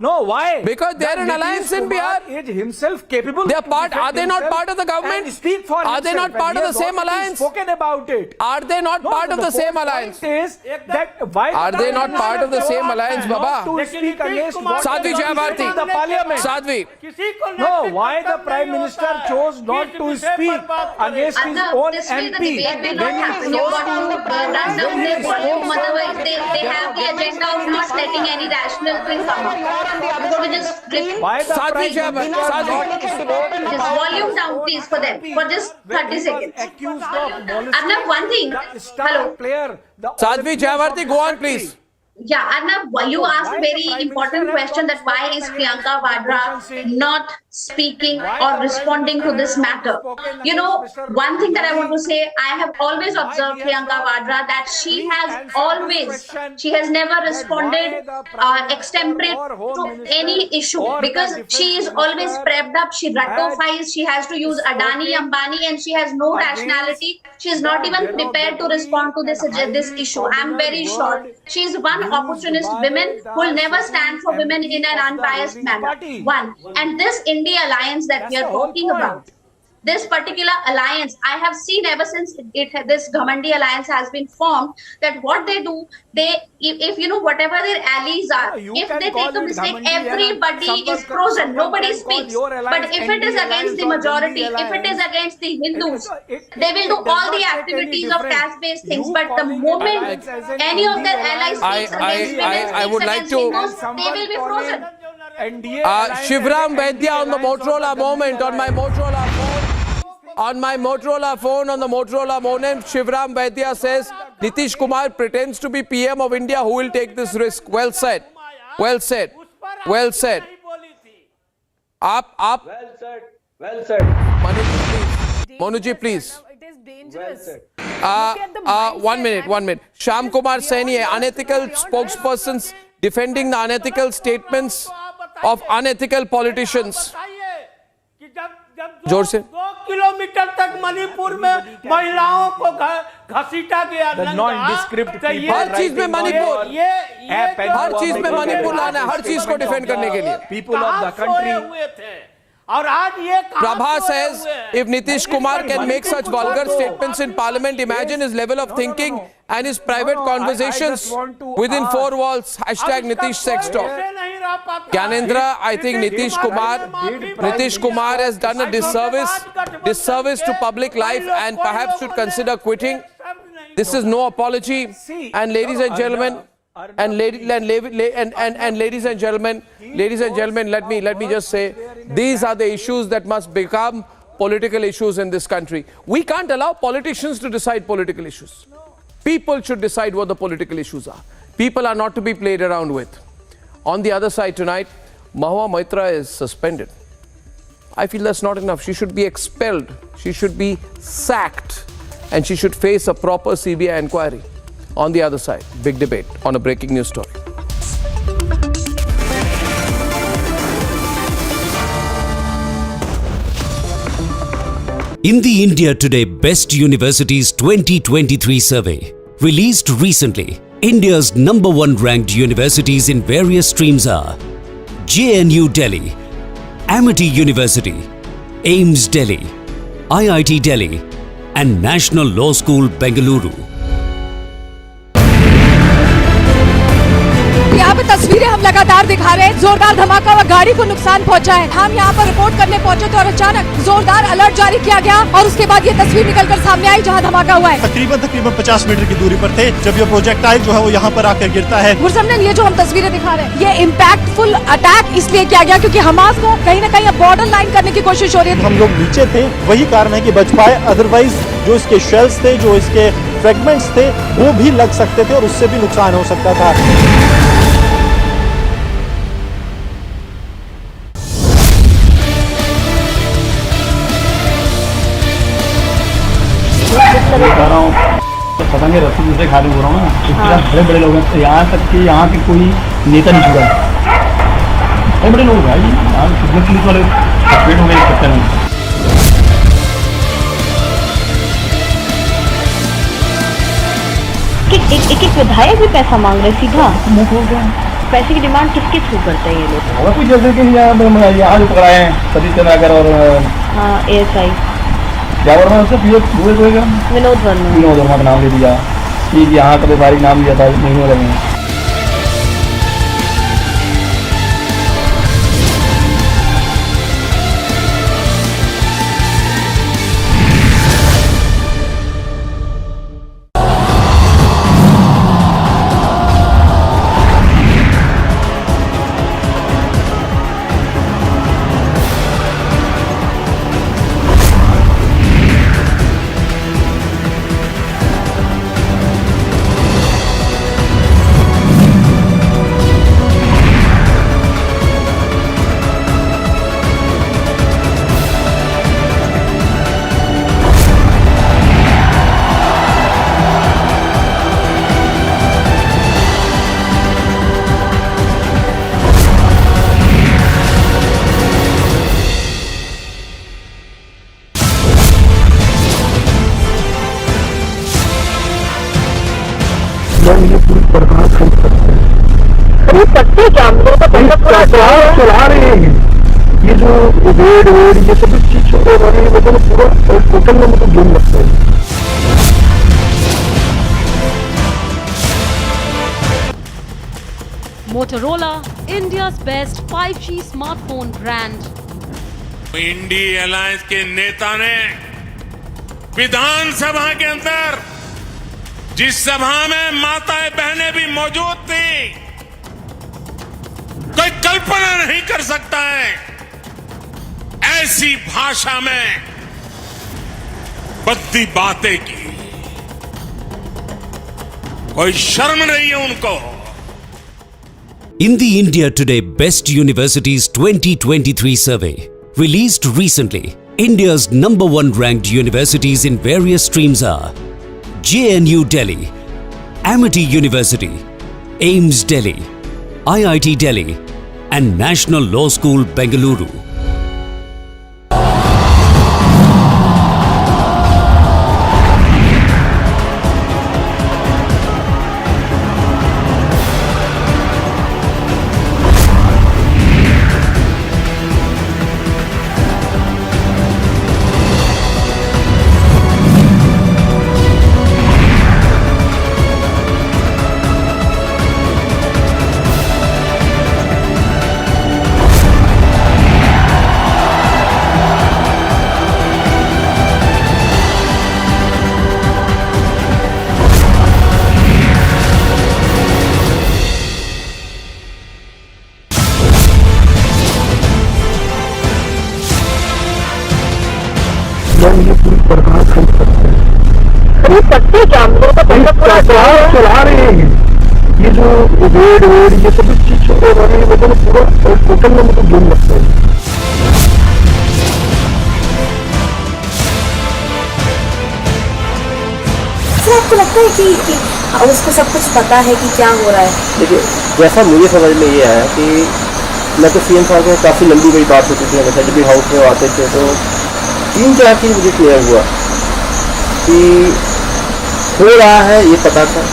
No, why? Because they are an alliance in Bihar. Is himself capable. They are part. Are they not part of the government? Speak for are they not part of the same alliance? Spoken about it. Are they not part of the same alliance? Is that why are they not part of the same alliance, Baba? To speak against Sadhvi Jayabharti. the parliament. Sadhvi. No, why the Prime Minister chose not to speak against his own MP? They have the agenda of not letting any rational thing come up. Why the Sadhvi Jayabharti? Just volume down, please, for them, for just 30 seconds. Arnab, one thing. Hello. Sadhvi Jayabharti, go on, please. Yeah, Arnab, you asked a very important question that why is Priyanka Vadra not speaking or responding to this matter? You know, one thing that I want to say, I have always observed Priyanka Vadra that she has never responded extemporate to any issue because she is always prepped up, she ratifies, she has to use Adani, Ambani and she has no rationality. She is not even prepared to respond to this issue. I am very sure. She is one opportunist women who will never stand for women in an unbiased manner. One. And this India alliance that we are talking about, this particular alliance, I have seen ever since this Ghamandi alliance has been formed, that what they do, if you know whatever their allies are, if they take a mistake, everybody is frozen, nobody speaks. But if it is against the majority, if it is against the Hindus, they will do all the activities of caste-based things. But the moment any of their allies speaks against women, speaks against Hindus, they will be frozen. Shivram Vaidya on the Motorola moment, on my Motorola phone. On my Motorola phone, on the Motorola modem, Shivram Vaidya says, Nitish Kumar pretends to be PM of India. Who will take this risk? Well said. Well said. Well said. Up. Well said. Well said. Manuji, please. It is dangerous. 1 minute. Sham Kumar Saini, unethical spokespersons defending the unethical statements of unethical politicians. जोर से 2 kilometre तक मणिपुर में महिलाओं को घसीटा गया हर चीज में मणिपुर हर चीज में मणिपुर लाना है हर चीज को डिफेंड करने के लिए पीपल ऑफ द कंट्री और आज ये Prabha says if Nitish Kumar can make such vulgar statements in parliament, imagine his level of thinking and his private conversations within 4 walls. Hashtag Nitish sex talk. Gyanendra, I think Nitish Kumar has done a disservice to public life and perhaps should consider quitting. This is no apology. And ladies and gentlemen, ladies and gentlemen, let me just say, these are the issues that must become political issues in this country. We can't allow politicians to decide political issues. People should decide what the political issues are. People are not to be played around with. On the other side tonight, Mahua Moitra is suspended. I feel that's not enough. She should be expelled. She should be sacked. And she should face a proper CBI inquiry. On the other side, big debate on a breaking news story. In the India Today Best Universities 2023 survey, released recently, India's #1 ranked universities in various streams are JNU Delhi, Amity University, AIMS Delhi, IIT Delhi, and National Law School, Bengaluru. यहाँ पे तस्वीरें हम लगातार दिखा रहे हैं। जोरदार धमाका हुआ, गाड़ी को नुकसान पहुंचा है। हम यहाँ पर रिपोर्ट करने पहुंचे तो और अचानक जोरदार अलर्ट जारी किया गया और उसके बाद ये तस्वीर निकलकर सामने आई जहाँ धमाका हुआ है। तकरीबन 50 मीटर की दूरी पर थे जब ये प्रोजेक्टाइल जो है वो यहाँ पर आकर गिरता है। गुरसमन, ये जो हम तस्वीरें दिखा रहे हैं, ये इम्पैक्टफुल अटैक इसलिए किया गया क्योंकि हमास को कहीं न कहीं बॉर्डर लाइन करने की कोशिश हो रही है। हम लोग नीचे थे, वही कारण है कि बच पाए, अदरवाइज जो इसके शेल्स थे, जो इसके फ्रेगमेंट्स थे, वो भी लग सकते थे और उससे भी नुकसान हो सकता था। पता नहीं रस्सी दूसरे खाली हो रहा हूँ ना, बड़े बड़े लोग हैं, यहाँ तक कि यहाँ के कोई नेता नहीं छुड़ा, बड़े बड़े लोग भाई यहाँ पुलिस वाले सस्पेंड हो गए इस चक्कर में। एक विधायक भी पैसा मांग रहे सीधा मुंह हो गया। पैसे की डिमांड किसके थ्रू करते हैं ये लोग? और कुछ जैसे कि यहाँ जो पकड़ाए हैं सतीश चंद्राकर और हाँ ASI क्या वर्मा उससे विनोद वर्मा का नाम ले दिया कि यहाँ का व्यापारी नाम लिया था महीनों लगे। ये पूरी बर्बाद कर सकते हैं। चला रहे हैं ये जो वेड ये सब चीज हो रही है, मतलब पूरा टोटल में मतलब गेम लगता है। Motorola, India's best 5G smartphone brand. INDI alliance के नेता ने विधानसभा के अंदर जिस सभा में माताएं बहनें भी मौजूद थी, कोई कल्पना नहीं कर सकता है ऐसी भाषा में बद्दी बातें की। कोई शर्म नहीं है उनको। In the India Today Best Universities 2023 survey, released recently, India's #1 ranked universities in various streams are JNU Delhi, Amity University, AIMS Delhi, IIT Delhi, and National Law School Bengaluru. ये पूरी बर्बाद कर सकते हैं। चला रहे हैं ये जो वेड ये सब चीज हो रही है, मतलब पूरा टोटल में मतलब गेम लगता है। आपको लगता है कि उसको सब कुछ पता है कि क्या हो रहा है? देखिए, जैसा मुझे समझ में ये है कि मैं तो सीएम साहब से काफ़ी लंबी बड़ी बात होती थी, हमेशा जब भी हाउस में आते थे तो 3-4 चीज़ मुझे क्लियर हुआ कि हो रहा है ये पता था,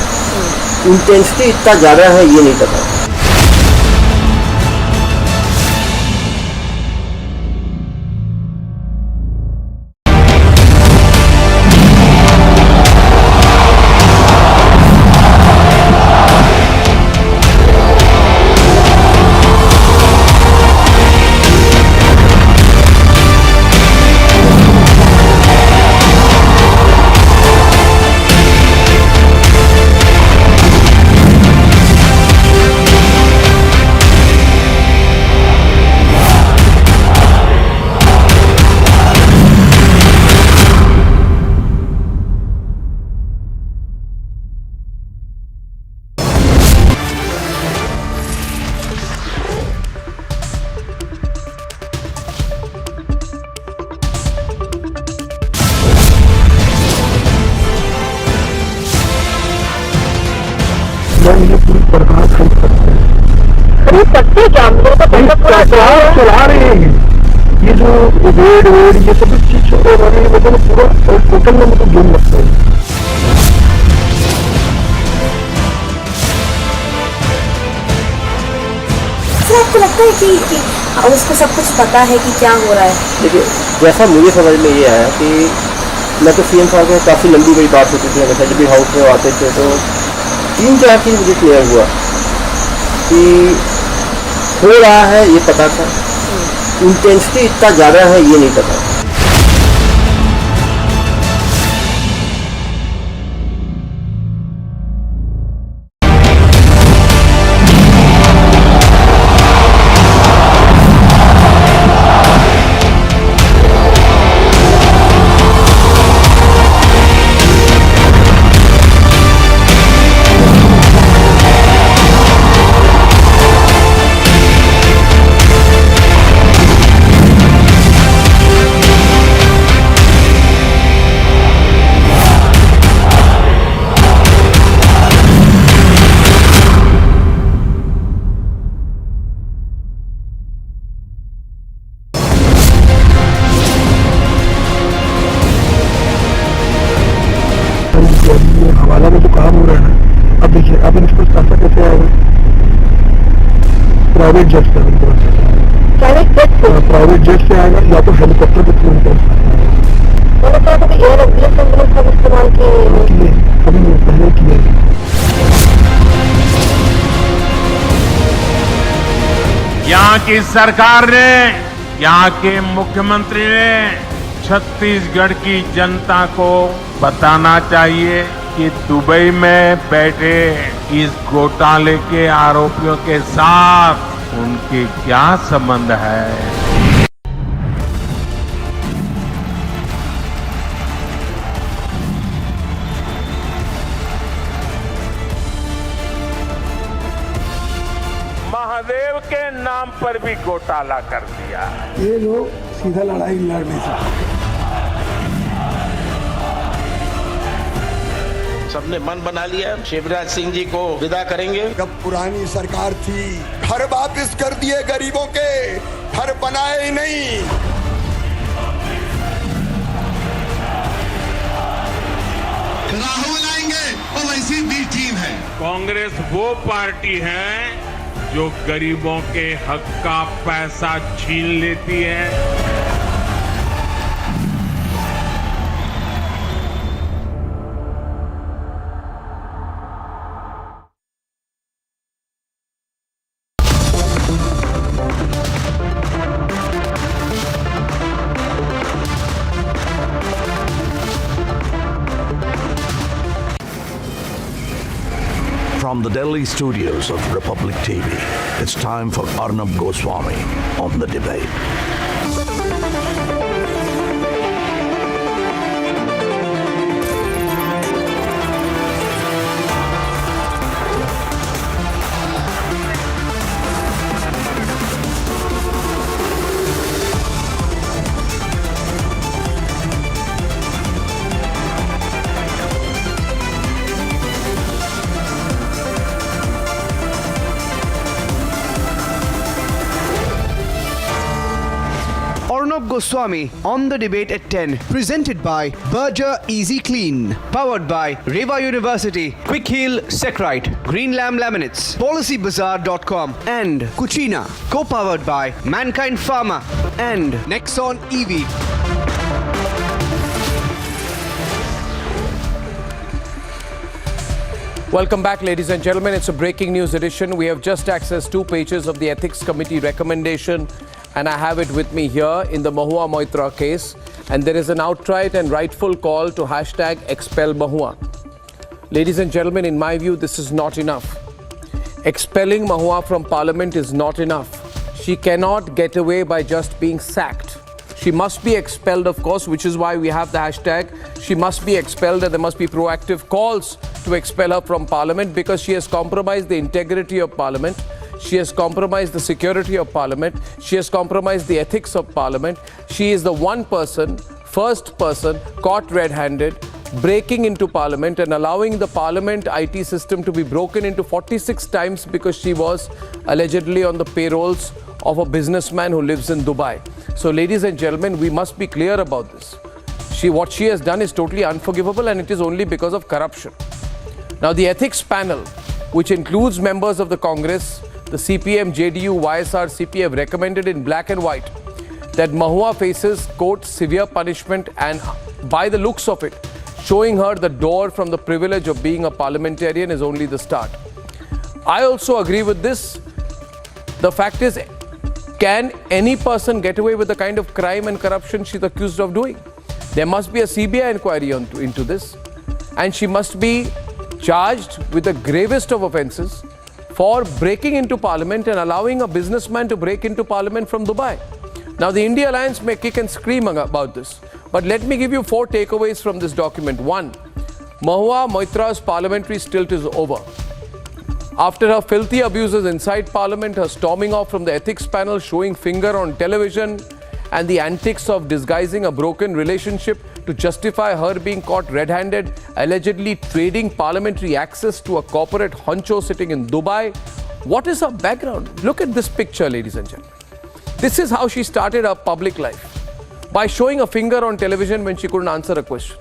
इंटेंसिटी इतना ज़्यादा है ये नहीं पता। ये पूरी बर्बाद कर सकते हैं। चला रहे हैं ये जो वेड ये सब चीज हो रही है, मतलब पूरा टोटल में मतलब गेम लगता है। क्या आपको लगता है कि उसको सब कुछ पता है कि क्या हो रहा है? देखिए, जैसा मुझे समझ में ये आया कि मैं तो सीएम साहब के काफ़ी लंबी बड़ी बात होती थी हमेशा जब भी हाउस में आते थे, तो 3-4 चीज़ मुझे क्लियर हुआ कि हो रहा है ये पता था, इंटेंसिटी इतना ज़्यादा है ये नहीं पता। हवाला में जो काम हो रहा है ना, अब देखिए, अब इनको पैसा कैसे आएगा? प्राइवेट जेट से, प्राइवेट जेट से आएगा या तो हेलीकॉप्टर के थ्रू इस्तेमाल किए, कभी पहले किए। यहाँ की सरकार ने, यहाँ के मुख्यमंत्री ने छत्तीसगढ़ की जनता को बताना चाहिए कि दुबई में बैठे इस घोटाले के आरोपियों के साथ उनके क्या संबंध है। महादेव के नाम पर भी घोटाला कर दिया। ये लोग सीधा लड़ाई लड़ नहीं सकते। सबने मन बना लिया, शिवराज सिंह जी को विदा करेंगे। जब पुरानी सरकार थी, घर वापस कर दिए गरीबों के, घर बनाए ही नहीं। राहुल आएंगे और वैसी भी टीम है। कांग्रेस वो पार्टी है जो गरीबों के हक का पैसा छीन लेती है। From the Delhi studios of Republic TV, it's time for Arnab Goswami on The Debate. Arnab Goswami on The Debate at 10, presented by Berger Easy Clean, powered by Reva University, Quick Heal Secrite, Green Lamb Laminates, PolicyBazaar.com and Cucina, co-powered by Mankind Pharma and Nexon EV. Welcome back, ladies and gentlemen. It's a breaking news edition. We have just accessed 2 pages of the Ethics Committee recommendation, and I have it with me here in the Mahua Moitra case. And there is an outright and rightful call to hashtag expel Mahua. Ladies and gentlemen, in my view, this is not enough. Expelling Mahua from Parliament is not enough. She cannot get away by just being sacked. She must be expelled, of course, which is why we have the hashtag. She must be expelled, and there must be proactive calls to expel her from Parliament, because she has compromised the integrity of Parliament. She has compromised the security of Parliament. She has compromised the ethics of Parliament. She is the first person caught red-handed, breaking into Parliament and allowing the Parliament IT system to be broken into 46 times because she was allegedly on the payrolls of a businessman who lives in Dubai. So, ladies and gentlemen, we must be clear about this. What she has done is totally unforgivable, and it is only because of corruption. Now, the ethics panel, which includes members of the Congress, the CPM, JDU, YSR, CP have recommended in black and white that Mahua faces, quote, severe punishment, and by the looks of it, showing her the door from the privilege of being a parliamentarian is only the start. I also agree with this. The fact is, can any person get away with the kind of crime and corruption she's accused of doing? There must be a CBI inquiry into this, and she must be charged with the gravest of offences for breaking into parliament and allowing a businessman to break into parliament from Dubai. Now, the India Alliance may kick and scream about this, but let me give you 4 takeaways from this document. 1. Mahua Moitra's parliamentary stilt is over. After her filthy abuses inside parliament, her storming off from the ethics panel, showing finger on television, and the antics of disguising a broken relationship to justify her being caught red-handed, allegedly trading parliamentary access to a corporate honcho sitting in Dubai. What is her background? Look at this picture, ladies and gentlemen. This is how she started her public life, by showing a finger on television when she couldn't answer a question.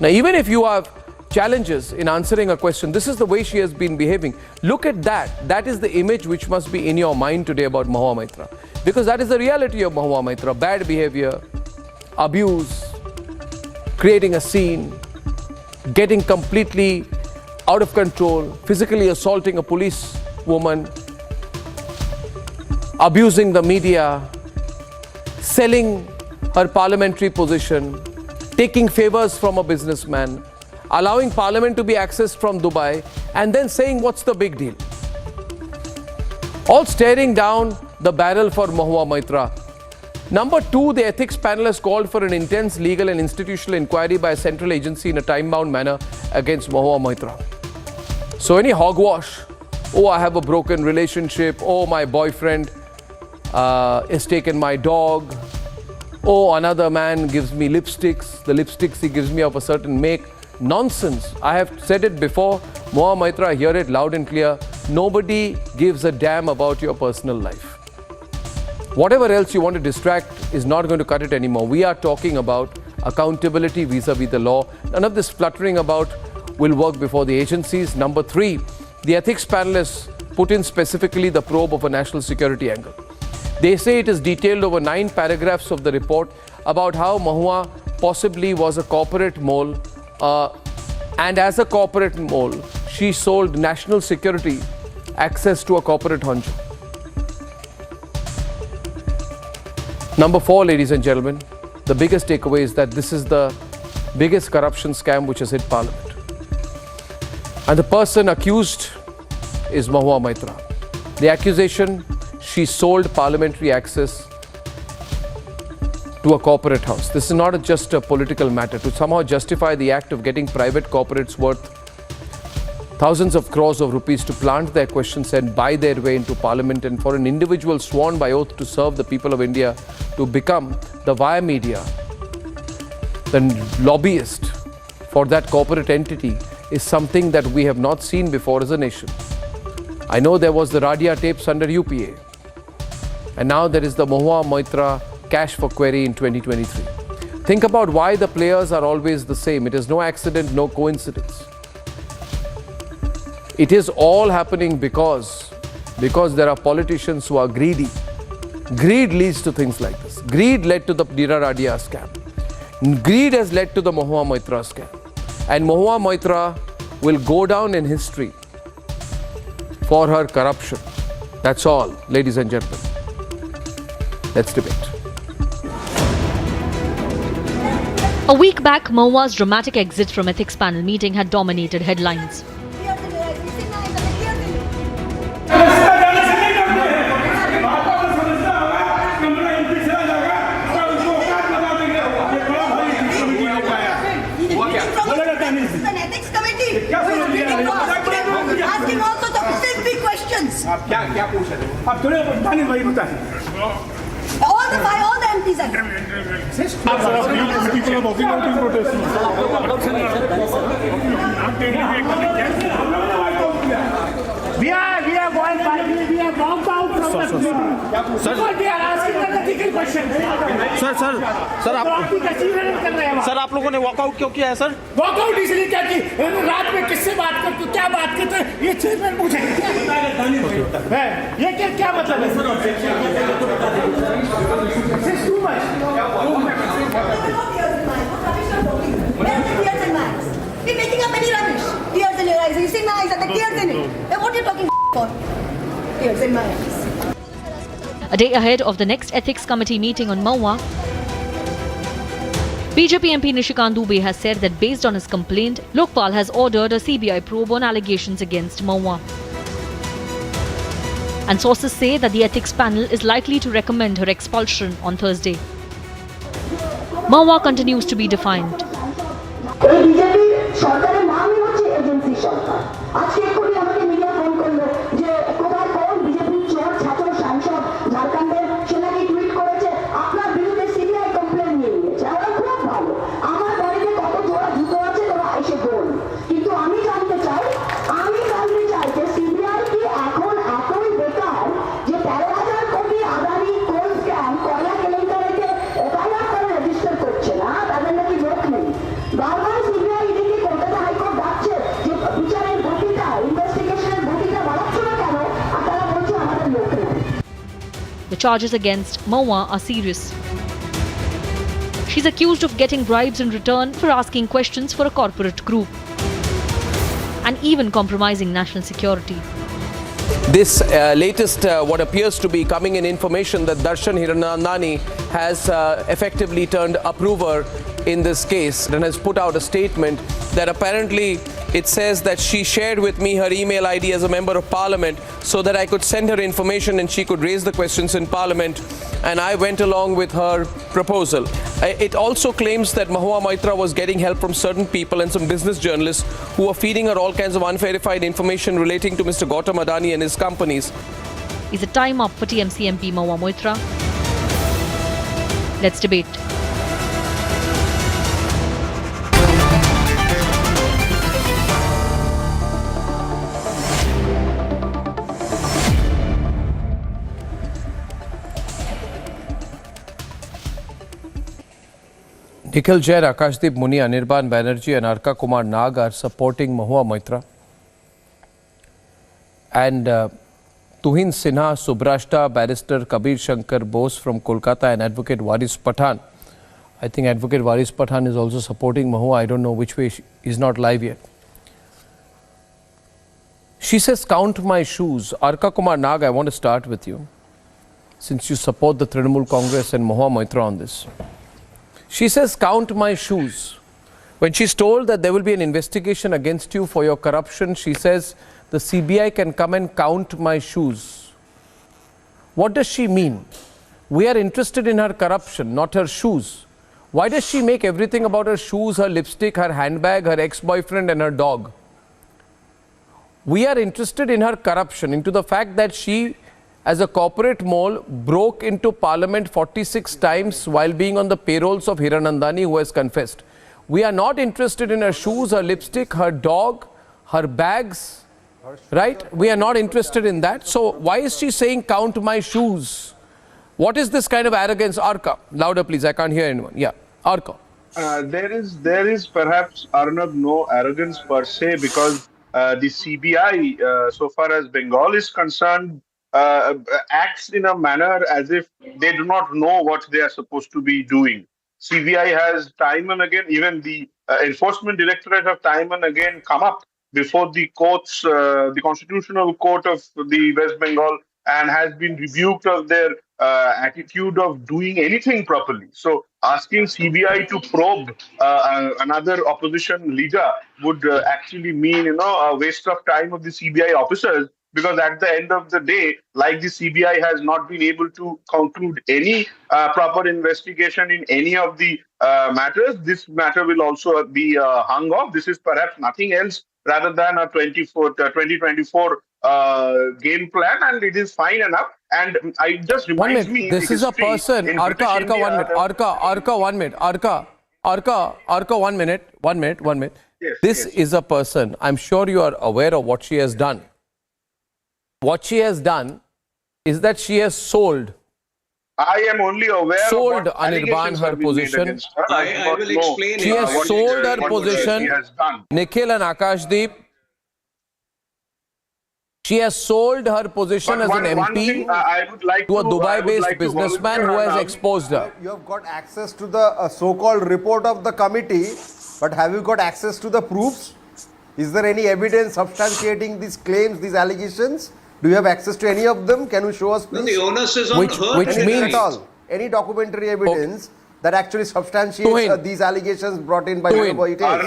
Now, even if you have challenges in answering a question, this is the way she has been behaving. Look at that. That is the image which must be in your mind today about Mahua Moitra. Because that is the reality of Mahua Moitra. Bad behavior, abuse, creating a scene, getting completely out of control, physically assaulting a police woman, abusing the media, selling her parliamentary position, taking favors from a businessman, allowing parliament to be accessed from Dubai, and then saying, what's the big deal? All staring down the barrel for Mahua Moitra. Number 2, the ethics panel has called for an intense legal and institutional inquiry by a central agency in a time-bound manner against Mahua Moitra. So any hogwash, oh, I have a broken relationship, oh, my boyfriend has taken my dog, oh, another man gives me lipsticks, the lipsticks he gives me of a certain make. Nonsense. I have said it before. Mahua Moitra, hear it loud and clear. Nobody gives a damn about your personal life. Whatever else you want to distract is not going to cut it anymore. We are talking about accountability vis-a-vis the law. None of this fluttering about will work before the agencies. Number 3, the ethics panel has put in specifically the probe of a national security angle. They say it is detailed over 9 paragraphs of the report about how Mahua possibly was a corporate mole, and as a corporate mole, she sold national security access to a corporate honcho. Number 4, ladies and gentlemen, the biggest takeaway is that this is the biggest corruption scam which has hit parliament. And the person accused is Mahua Moitra. The accusation, she sold parliamentary access to a corporate house. This is not just a political matter. To somehow justify the act of getting private corporates worth thousands of crores of rupees to plant their questions and buy their way into parliament, and for an individual sworn by oath to serve the people of India to become the via media, the lobbyist for that corporate entity, is something that we have not seen before as a nation. I know there was the Radia tapes under UPA, and now there is the Mahua Moitra cash for query in 2023. Think about why the players are always the same. It is no accident, no coincidence. It is all happening because there are politicians who are greedy. Greed leads to things like this. Greed led to the Dira Radia scam. Greed has led to the Mahua Moitra scam. And Mahua Moitra will go down in history for her corruption. That's all, ladies and gentlemen. Let's debate. A week back, Mahua's dramatic exit from ethics panel meeting had dominated headlines. क्या पूछ रहे हो आप थोड़े दानिश भाई बता all the MPs are people are walking out in protest we are going by we are walked out sir आप लोगों ने वॉकआउट क्यों किया है सर? वॉकआउट इसलिए क्या कि रात में किससे बात करते, क्या बात करते, ये चेयरमैन पूछे ये क्या मतलब है You're making up any rubbish. Tears in your eyes. You see my eyes, are the tears in it. Then what are you talking for? Tears in my eyes. A day ahead of the next ethics committee meeting on Mahua, BJP MP Dubey has said that based on his complaint, Lokpal has ordered a CBI probe on allegations against Mahua. And sources say that the ethics panel is likely to recommend her expulsion on Thursday. Mahua continues to be defiant. সরকারের নামই হচ্ছে agency সরকার। আজকে এক্ষুনি আমাকে media phone করলো যে কোথায় কোন বিজেপির চোর ছাত্র সাংসদ ঝাড়খণ্ডের সে নাকি টুইট করেছে আপনার বিরুদ্ধে সিবিআই কমপ্লেন নিয়ে নিয়েছে। আমরা খুব ভালো, আমার বাড়িতে কত জোড়া জুতো আছে তোরা এসে গোল। কিন্তু আমি জানতে চাই যে সিবিআই কি এখন এতই বেকার যে 13,000 কোটি আদানি কোল স্ক্যাম কয়লা কেলেঙ্কারিতে এফআইআর করে রেজিস্টার করছে না, তাদের নাকি লোক নেই। বারবার The charges against Mahua are serious. She's accused of getting bribes in return for asking questions for a corporate group and even compromising national security. This latest, what appears to be coming in information that Darshan Hiranandani has effectively turned approver in this case and has put out a statement that apparently it says that she shared with me her email ID as a member of parliament so that I could send her information and she could raise the questions in parliament, and I went along with her proposal. It also claims that Mahua Moitra was getting help from certain people and some business journalists who were feeding her all kinds of unverified information relating to Mr. Gautam Adani and his companies. Is it time up for TMC MP Mahua Moitra? Let's debate. Nikhil Jain, Akashdeep Muni, Anirban Banerjee and Arka Kumar Nag are supporting Mahua Moitra. And Tuhin Sinha, Subrashta, Barrister Kabir Shankar Bose from Kolkata and Advocate Waris Pathan. I think Advocate Waris Pathan is also supporting Mahua. I don't know which way. He's not live yet. She says, count my shoes. Arka Kumar Nag, I want to start with you, since you support the Trinamool Congress and Mahua Moitra on this. She says, count my shoes. When she's told that there will be an investigation against you for your corruption, she says, the CBI can come and count my shoes. What does she mean? We are interested in her corruption, not her shoes. Why does she make everything about her shoes, her lipstick, her handbag, her ex-boyfriend and her dog? We are interested in her corruption, into the fact that she, as a corporate mole, broke into parliament 46 times while being on the payrolls of Hiranandani, who has confessed. We are not interested in her shoes, her lipstick, her dog, her bags, right? We are not interested in that. So why is she saying, count my shoes? What is this kind of arrogance? Arka, louder please, I can't hear anyone. Yeah, Arka. There is perhaps, Arnab, no arrogance per se, because the CBI, so far as Bengal is concerned, acts in a manner as if they do not know what they are supposed to be doing. CBI has time and again, even the Enforcement Directorate have time and again come up before the courts, the Constitutional Court of the West Bengal, and has been rebuked of their attitude of doing anything properly. So asking CBI to probe another opposition leader would actually mean, a waste of time of the CBI officers, because at the end of the day, like the CBI has not been able to conclude any proper investigation in any of the matters, this matter will also be hung off. This is perhaps nothing else rather than a 2024 game plan, and it is fine enough. And I just reminds me, this is a person. Arka, 1 minute. Arka, 1 minute. Yes, this is a person. I'm sure you are aware of what she has done. What she has done is that she has sold I am only aware sold of what Anirban her position. I will explain She has sold her position. Nikhil and Akashdeep. She has sold her position as an MP to a Dubai-based businessman who has exposed her. You have got access to the so-called report of the committee, but have you got access to the proofs? Is there any evidence substantiating these claims, these allegations? Do you have access to any of them? Can you show us, please? No, the onus is on her. Which means at all, any documentary evidence that actually substantiates these allegations brought in by Moitra.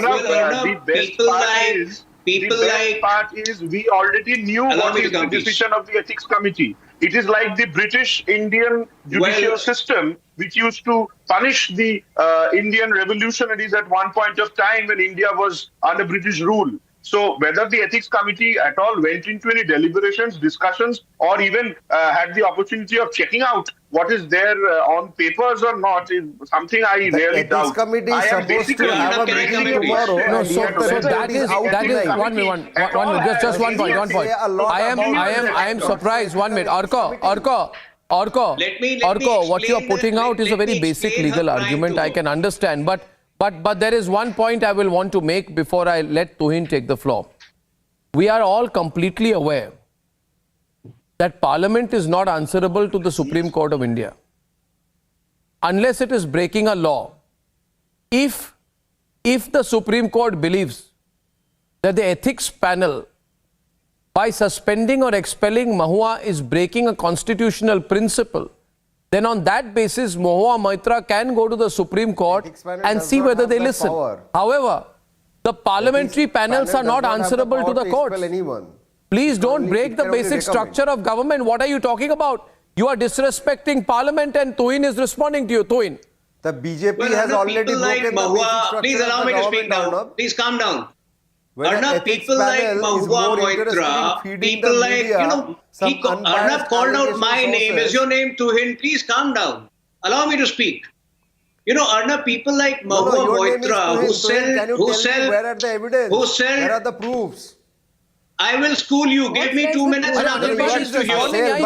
The best part is we already knew what is the decision of the ethics committee. It is like the British Indian judicial system, which used to punish the Indian revolutionaries at one point of time when India was under British rule. So whether the ethics committee at all went into any deliberations, discussions, or even had the opportunity of checking out what is there on papers or not is something I really doubt. The ethics committee is supposed to have a meeting tomorrow. No, so that is one minute. Just one point. I am surprised. 1 minute. Orko, what you are putting out is a very basic legal argument. I can understand, but there is one point I will want to make before I let Tuhin take the floor. We are all completely aware that Parliament is not answerable to the Supreme Court of India unless it is breaking a law. If the Supreme Court believes that the ethics panel, by suspending or expelling Mahua, is breaking a constitutional principle, then on that basis, Mahua Moitra can go to the Supreme Court and see whether they listen. However, the parliamentary panels are not answerable to the courts. Please don't break the basic structure of government. What are you talking about? You are disrespecting Parliament, and Tuhin is responding to you. Tuhin. The BJP has already broken the basic structure. Please allow me to speak now. Please calm down. Arnab, people like Mahua Moitra, people like, Arnab called out my name. Is your name Tuhin? Please calm down. Allow me to speak. Arnab, people like Mahua Moitra who sell, where are the evidence? Where are the proofs? I will school you. Give me 2 minutes and other patients to hear. Don't behave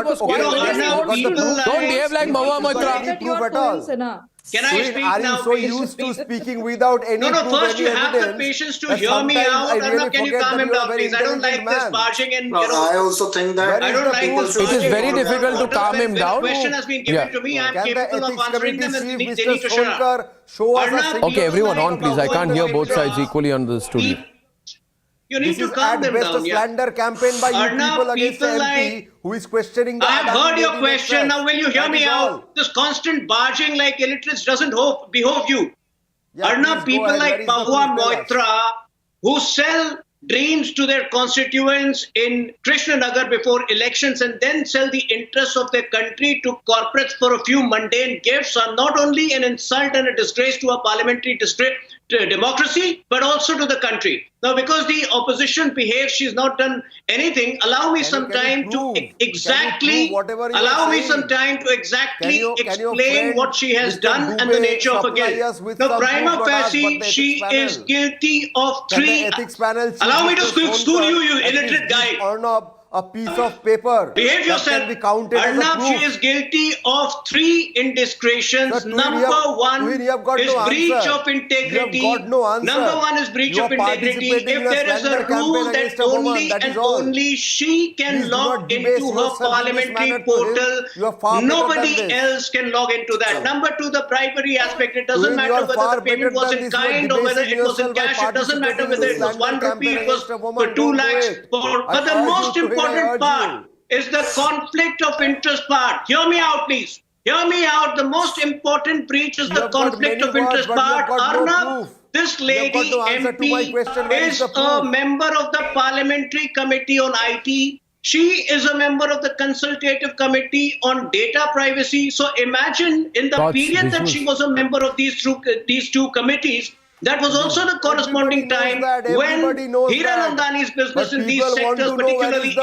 like Mahua Moitra. Can I speak now? Are you so used to speaking without any proof? No, first you have the patience to hear me out. Arnab, can you calm him down, please? I don't like this barging and, I also think that I don't like this. It is very difficult to calm him down. The question has been given to me. I am capable of answering them, and they need to shut up. Okay, everyone on, please. I can't hear both sides equally on the studio. You need to calm them down. This is at best a slander campaign by you people against the MP who is questioning the... I have heard your question. Now will you hear me out? This constant barging like illiterates doesn't behove you. Arnab, people like Mahua Moitra who sell dreams to their constituents in Krishnanagar before elections and then sell the interests of their country to corporates for a few mundane gifts are not only an insult and a disgrace to a parliamentary democracy, but also to the country. Now, because the opposition behaves, she's not done anything. Allow me some time to exactly explain what she has done and the nature of her guilt. Now, prima facie, she is guilty of 3. Allow me to school you, you illiterate guy. A piece of paper. Behave yourself. Arnab, she is guilty of 3 indiscretions. Number 1 is breach of integrity. Number 1 is breach of integrity. If there is a rule that only and only she can log into her parliamentary portal, nobody else can log into that. Number 2, the bribery aspect. It doesn't matter whether the payment was in kind or whether it was in cash. It doesn't matter whether it was 1 rupee, it was for 2 lakhs. But the most important part is the conflict of interest part. Hear me out, please. Hear me out. The most important breach is the conflict of interest part. Arnab, this lady MP is a member of the Parliamentary Committee on IT. She is a member of the Consultative Committee on Data Privacy. So imagine in the period that she was a member of these two committees, That was also the corresponding time when Hiranandani's business in these sectors, particularly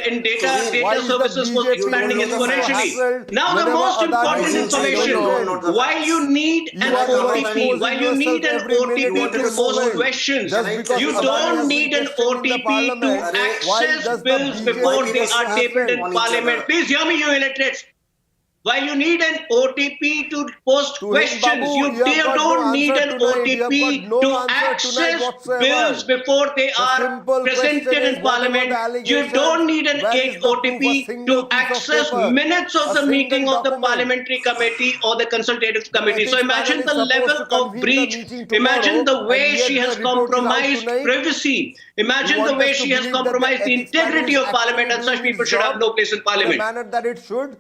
in data services, was expanding exponentially. Now the most important information, while you need an OTP, to post questions, you don't need an OTP to access bills before they are tabled in Parliament. Please hear me, you illiterates. While you need an OTP to post questions, you don't need an OTP to access bills before they are presented in Parliament. You don't need an OTP to access minutes of the meeting of the parliamentary committee or the consultative committee. So imagine the level of breach. Imagine the way she has compromised privacy. Imagine the way she has compromised the integrity of Parliament, and such people should have no place in Parliament. The manner that it should.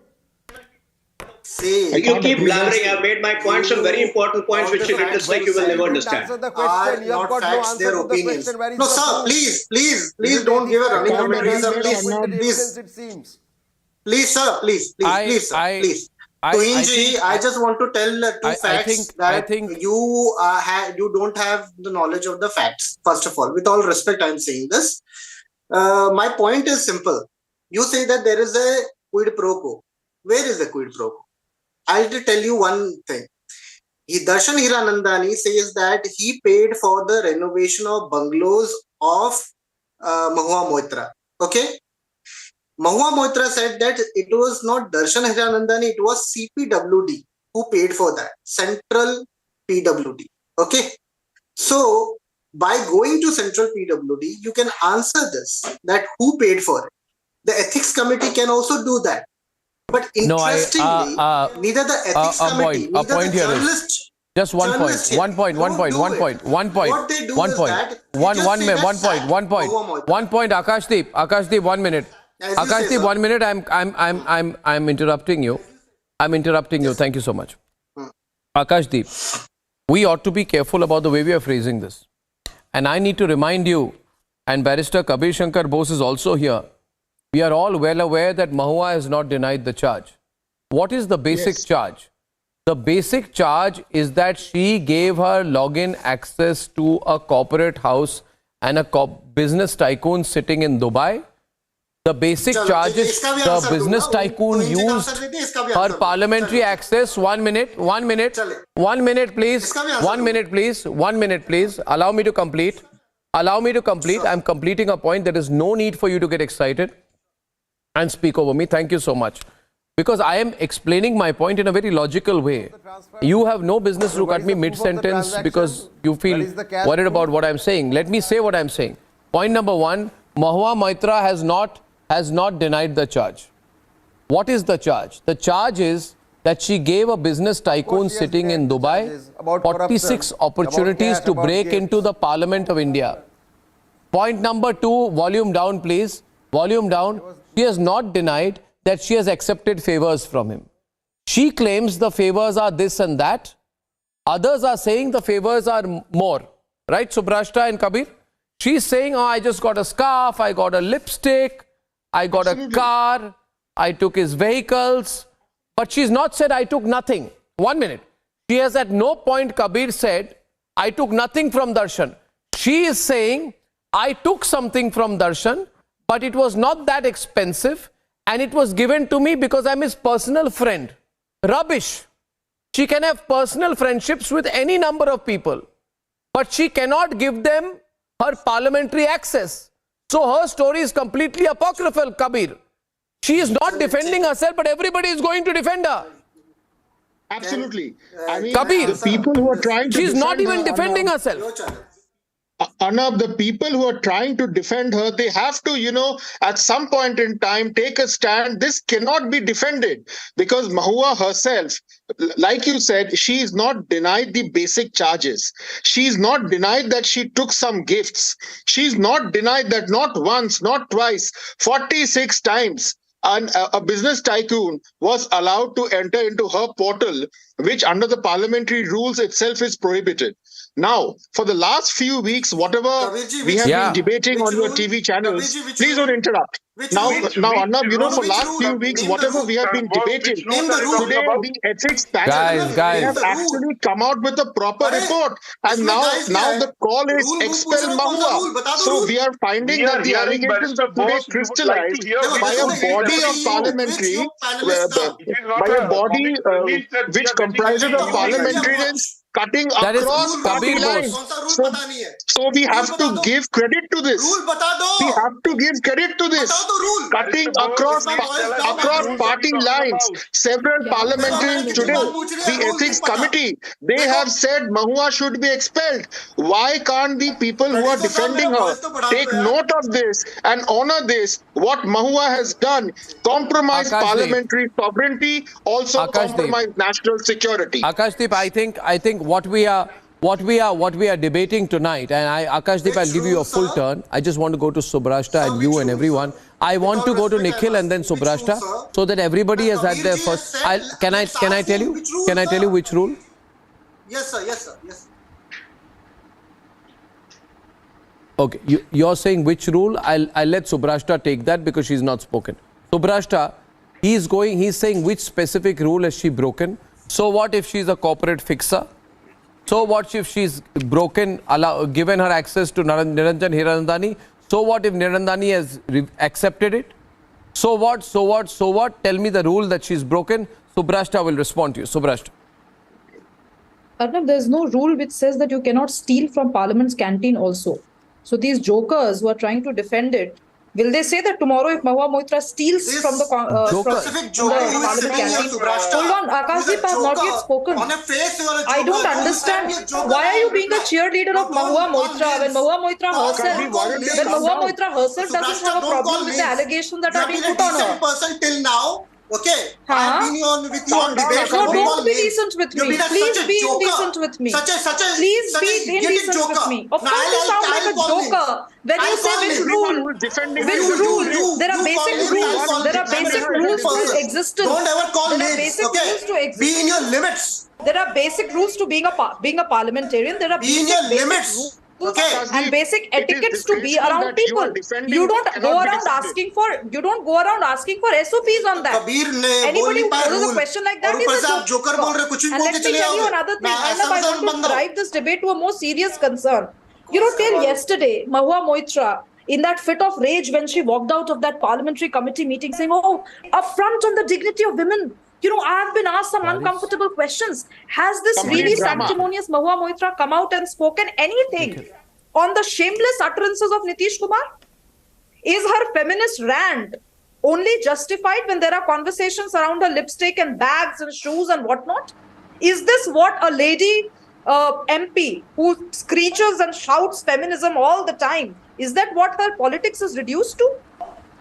See, you keep blabbering. I've made my points, some very important points which you will never understand. Are not facts, their opinions. No, sir, please don't give a running commentary, sir. Please, sir, please. Tuhinji, I just want to tell two facts that you don't have the knowledge of the facts. First of all, with all respect, I'm saying this. My point is simple. You say that there is a quid pro quo. Where is the quid pro quo? I'll tell you one thing. Darshan Hiranandani says that he paid for the renovation of bungalows of Mahua Moitra. Okay? Mahua Moitra said that it was not Darshan Hiranandani, it was CPWD who paid for that. Central PWD. Okay? So, by going to Central PWD, you can answer this, that who paid for it. The ethics committee can also do that. But interestingly, neither the ethics committee, neither the journalist, just one point. One point, Akashdeep, 1 minute. Akashdeep, 1 minute. I'm interrupting you. Thank you so much. Akashdeep, we ought to be careful about the way we are phrasing this. And I need to remind you, and Barrister Kabir Shankar Bose is also here. We are all well aware that Mahua has not denied the charge. What is the basic charge? The basic charge is that she gave her login access to a corporate house and a business tycoon sitting in Dubai. The basic charge is the business tycoon used her parliamentary access. 1 minute, please. 1 minute, please. Allow me to complete. I'm completing a point. There is no need for you to get excited and speak over me. Thank you so much. Because I am explaining my point in a very logical way. You have no business to cut me mid-sentence because you feel worried about what I'm saying. Let me say what I'm saying. Point number 1, Mahua Moitra has not denied the charge. What is the charge? The charge is that she gave a business tycoon sitting in Dubai 46 opportunities to break into the Parliament of India. Point number 2, volume down please. Volume down. She has not denied that she has accepted favors from him. She claims the favors are this and that. Others are saying the favors are more. Right, Subrashta and Kabir? She's saying, oh, I just got a scarf, I got a lipstick, I got a car, I took his vehicles. But she's not said, I took nothing. 1 minute. She has at no point, Kabir said, I took nothing from Darshan. She is saying, I took something from Darshan, but it was not that expensive and it was given to me because I'm his personal friend. Rubbish. She can have personal friendships with any number of people, but she cannot give them her parliamentary access. So her story is completely apocryphal, Kabir. She is not defending herself, but everybody is going to defend her. Absolutely. I mean, Kabir, the people who are trying to she's not even defending herself. Arnab, the people who are trying to defend her, they have to, at some point in time, take a stand. This cannot be defended because Mahua herself, like you said, she is not denied the basic charges. She's not denied that she took some gifts. She's not denied that not once, not twice, 46 times. And a business tycoon was allowed to enter into her portal, which under the parliamentary rules itself is prohibited. Now, for the last few weeks, whatever we have been debating on your TV channels, please don't interrupt. Now, Arnab, for last few weeks, whatever we have been debating, today the ethics panel they have actually come out with a proper report, and now the call is expel Mahua. So we are finding that the allegations are today crystallized by a body of parliamentary, by a body which comprises of parliamentarians cutting across party lines. So we have to give credit to this. We have to give credit to this. Cutting across party lines. Several parliamentarians today, the ethics committee, they have said Mahua should be expelled. Why can't the people who are defending her take note of this and honor this? What Mahua has done, compromise parliamentary sovereignty, also compromise national security. Akashdeep, I think what we are debating tonight, and Akashdeep, I'll give you a full turn. I just want to go to Subrashta and you and everyone. I want to go to Nikhil and then Subrashta, so that everybody has had their first. Can I tell you? Can I tell you which rule? Yes, sir. Yes, sir. Yes. Okay, you're saying which rule? I'll let Subrashta take that because she's not spoken. Subrashta, he's saying which specific rule has she broken? So what if she's a corporate fixer? So what if she's given her access to Niranjan Hiranandani? So what if Niranandani has accepted it? So what? Tell me the rule that she's broken. Subrashta will respond to you. Subrashta. Arnab, there's no rule which says that you cannot steal from Parliament's canteen also. So these jokers who are trying to defend it, will they say that tomorrow if Mahua Moitra steals from the Parliament canteen? Hold on, Akashdeep, I have not yet spoken. I don't understand. Why are you being a cheerleader of Mahua Moitra when Mahua Moitra herself doesn't have a problem with the allegations that are being put on her? 7% till now. Okay, I've been with you on debate. No, don't be decent with me. Please be indecent with me. Please be indecent with me. Of course you sound like a joker when you say which rule. Which rule? There are basic rules. There are basic rules to existence. Don't ever call names. Okay, be in your limits. There are basic rules to being a parliamentarian. There are basic rules. Okay. And basic etiquettes to be around people. You don't go around asking for SOPs on that. Anybody who poses a question like that is a joker. And let me tell you another thing. I want to drive this debate to a more serious concern. Till yesterday, Mahua Moitra, in that fit of rage when she walked out of that parliamentary committee meeting saying, affront on the dignity of women. I have been asked some uncomfortable questions. Has this really sanctimonious Mahua Moitra come out and spoken anything on the shameless utterances of Nitish Kumar? Is her feminist rant only justified when there are conversations around her lipstick and bags and shoes and whatnot? Is this what a lady MP who screeches and shouts feminism all the time, is that what her politics is reduced to?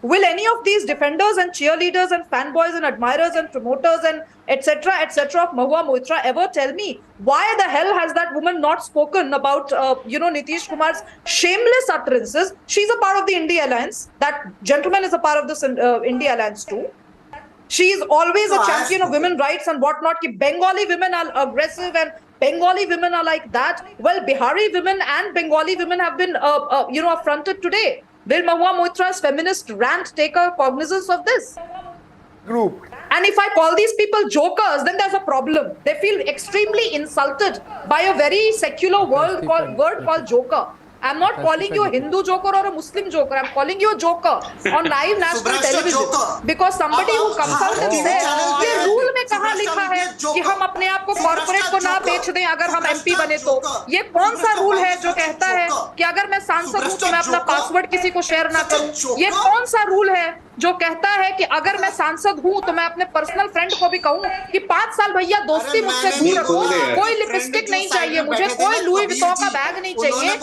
Will any of these defenders and cheerleaders and fanboys and admirers and promoters and etc. of Mahua Moitra ever tell me why the hell has that woman not spoken about Nitish Kumar's shameless utterances? She's a part of the India Alliance. That gentleman is a part of the India Alliance too. She is always a champion of women's rights and whatnot. Bengali women are aggressive and Bengali women are like that. Well, Bihari women and Bengali women have been affronted today. Will Mahua Moitra's feminist rant take a cognizance of this? Group. And if I call these people jokers, then there's a problem. They feel extremely insulted by a very secular word called joker. I'm not calling you a Hindu joker or a Muslim joker. I'm calling you a joker on live national television. Because somebody who comes out and says, ये rule में कहाँ लिखा है कि हम अपने आप को corporate को ना बेच दें अगर हम MP बने तो? ये कौन सा rule है जो कहता है कि अगर मैं सांसद हूँ तो मैं अपना पासवर्ड किसी को शेयर ना करूँ? ये कौन सा rule है जो कहता है कि अगर मैं सांसद हूं तो मैं अपने पर्सनल फ्रेंड को भी कहूं कि 5 साल भैया दोस्ती मुझसे दूर रखो, कोई लिपस्टिक नहीं चाहिए मुझे, कोई लुई विटॉन का बैग नहीं चाहिए,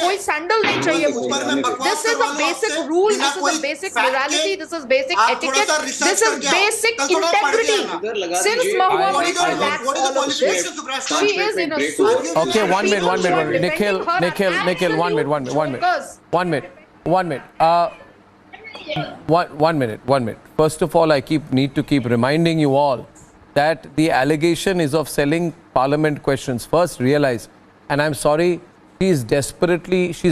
कोई सैंडल नहीं चाहिए मुझे. This is a basic rule, this is a basic morality, this is basic etiquette, this is basic integrity. Since Mahua Moitra lacks all of this, she is in a suit. Okay, one minute. Nikhil, one minute. One minute. First of all, I need to keep reminding you all that the allegation is of selling parliament questions. First, realize, and I'm sorry, she's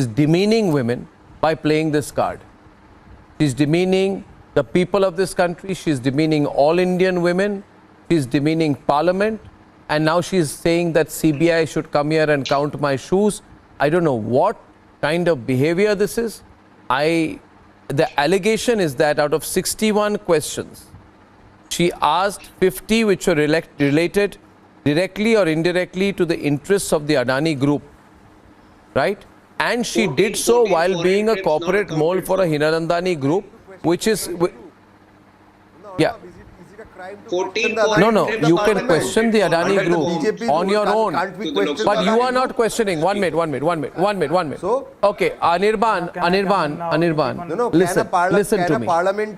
demeaning women by playing this card. She's demeaning the people of this country. She's demeaning all Indian women. She's demeaning Parliament. And now she's saying that CBI should come here and count my shoes. I don't know what kind of behavior this is. The allegation is that out of 61 questions, she asked 50 which were related directly or indirectly to the interests of the Adani group, right? And she did so while being a corporate mole for a Hiranandani group, which is, yeah. No, you can question the Adani group on your own, but you are not questioning. One minute. Okay, Anirban, listen to me.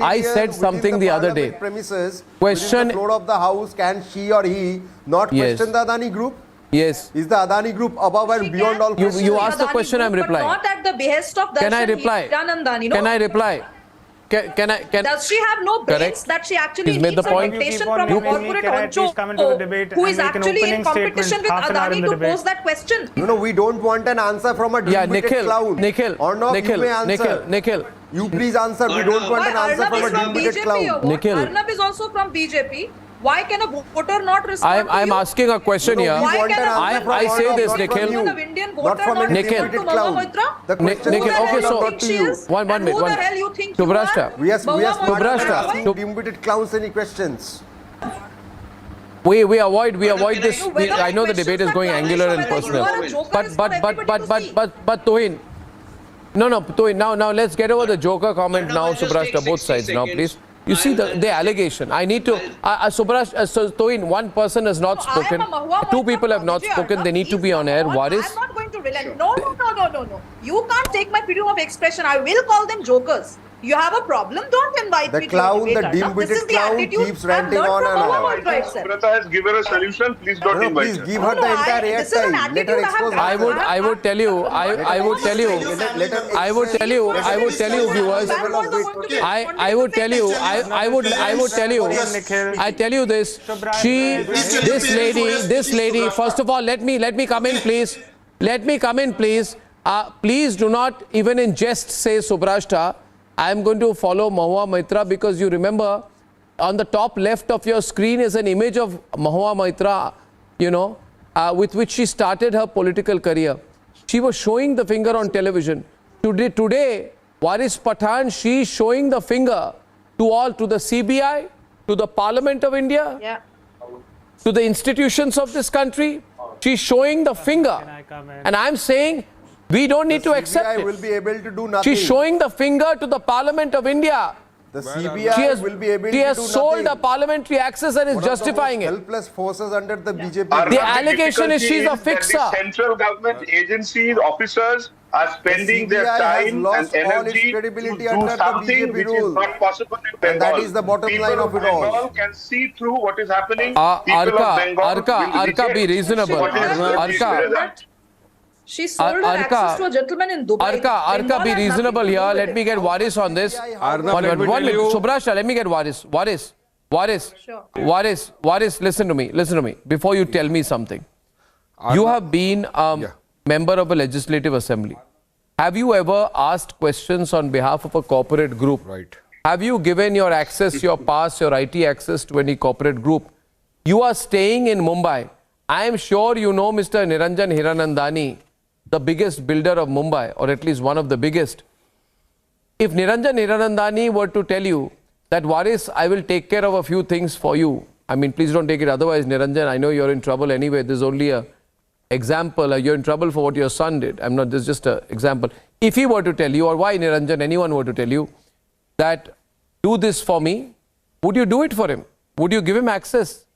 I said something the other day. Question the floor of the house, can she or he not question the Adani group? Yes. Is the Adani group above and beyond all questions? You asked the question, I'm replying. Not at the behest of Can I reply? Can I reply? Does she have no brains that she actually needs a dictation from a corporate honcho who is actually in competition with Adani to pose that question? No, we don't want an answer from a deep-witted clown. Nikhil, you please answer. We don't want an answer from a deep-witted clown. Nikhil. Arnab is also from BJP. Why can a voter not respond to I'm you? asking a question here. I say this, Nikhil. Not from a Nikhil. Okay, so one minute. Subrashta. Yes, deep-witted clowns. Any questions? We avoid this. I know the debate is going angular and personal. But Tuhin. No, Tuhin. Now let's get over the joker comment now, Subrashta. Both sides now, please. You see the allegation. I need to. Tuhin, one person has not spoken. Two people have not spoken. They need to be on air. Waris. I'm not going to relent. No. You can't take my freedom of expression. I will call them jokers. You have a problem? Don't invite me to debate. The dim-witted clown keeps ranting on and on. Subrata has given a solution. Please don't invite her. Please give her the entire airtime. Let her expose. I would tell you, viewers. I tell you this. This lady. First of all, let me come in, please. Please do not even in jest say Subrashta. I am going to follow Mahua Moitra because you remember on the top left of your screen is an image of Mahua Moitra, with which she started her political career. She was showing the finger on television. Today, Waris Pathan, she is showing the finger to the CBI, to the Parliament of India, to the institutions of this country. She is showing the finger. And I am saying, we don't need to accept it. Will be able to do nothing. She's showing the finger to the Parliament of India. The CBI will be able to do nothing. She has sold a parliamentary access and is justifying it. Helpless forces under the BJP. The allegation is she's a fixer. The central government agencies, officers are spending their time and energy to do something which is not possible in Bengal. And that is the bottom line of it all. Bengal can see through what is happening. Arka, be reasonable. She sold her access to a gentleman in Dubai. Arka, be reasonable here. Let me get Waris on this. One minute. Subrashta, let me get Waris. Waris, listen to me. Before you tell me something. You have been a member of a legislative assembly. Have you ever asked questions on behalf of a corporate group? Right. Have you given your access, your pass, your IT access to any corporate group? You are staying in Mumbai. I am sure you know Mr. Niranjan Hiranandani, the biggest builder of Mumbai, or at least one of the biggest. If Niranjan Hiranandani were to tell you that, Waris, I will take care of a few things for you. I mean, please don't take it otherwise, Niranjan, I know you're in trouble anyway. This is only an example. You're in trouble for what your son did. This is just an example. If he were to tell you, or why Niranjan, anyone were to tell you that, do this for me, would you do it for him? Would you give him access?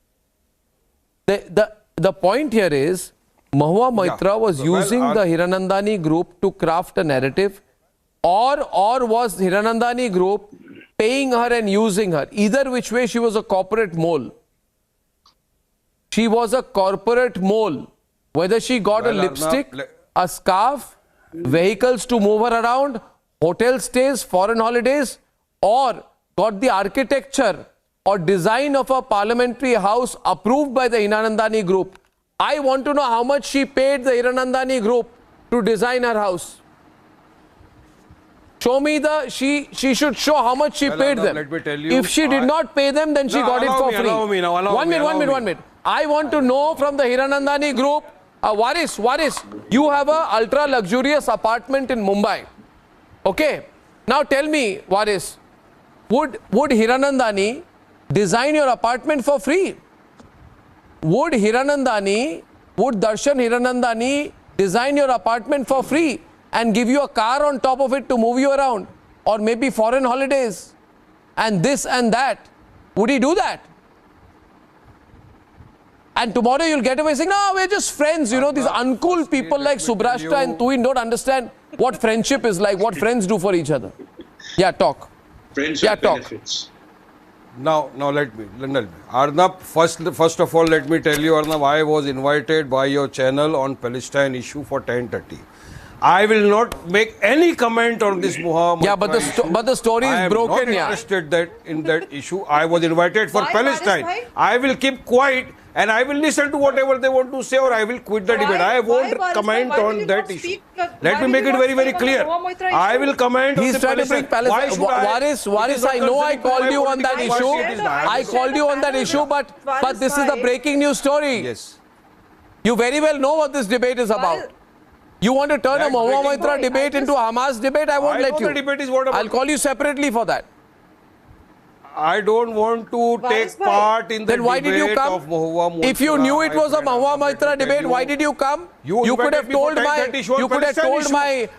The point here is, Mahua Moitra was using the Hiranandani group to craft a narrative, or was Hiranandani group paying her and using her? Either which way, she was a corporate mole. She was a corporate mole. Whether she got a lipstick, a scarf, vehicles to move her around, hotel stays, foreign holidays, or got the architecture or design of a parliamentary house approved by the Hiranandani group. I want to know how much she paid the Hiranandani group to design her house. Show me the, she should show how much she paid them. Let me tell you. If she did not pay them, then she got it for free. Allow me now. One minute. I want to know from the Hiranandani group, Waris, you have a ultra luxurious apartment in Mumbai. Okay. Now tell me, Waris, would Hiranandani design your apartment for free? Would Darshan Hiranandani design your apartment for free and give you a car on top of it to move you around, or maybe foreign holidays and this and that? Would he do that? And tomorrow you'll get away saying, no, we're just friends. You know, these uncool people like Subrashta and Tuin don't understand what friendship is like, what friends do for each other. Yeah, talk. Friendship benefits. Now let me. Arnab, first of all, let me tell you, Arnab, I was invited by your channel on Palestine issue for 10:30. I will not make any comment on this Mahua Moitra. Yeah, but the story is broken. I am not interested in that issue. I was invited for Palestine. I will keep quiet and I will listen to whatever they want to say, or I will quit the debate. I won't comment on that issue. Let me make it very, very clear. I will comment on the Palestine. Waris, I know I called you on that issue. I called you on that issue, but this is the breaking news story. Yes. You very well know what this debate is about. You want to turn a Mahua Moitra debate into a Hamas debate? I won't let you. I'll call you separately for that. I don't want to take part in the then why debate did you come? of Mahua Moitra. If you knew it was a Mahua Moitra debate, why did you come? You could have told my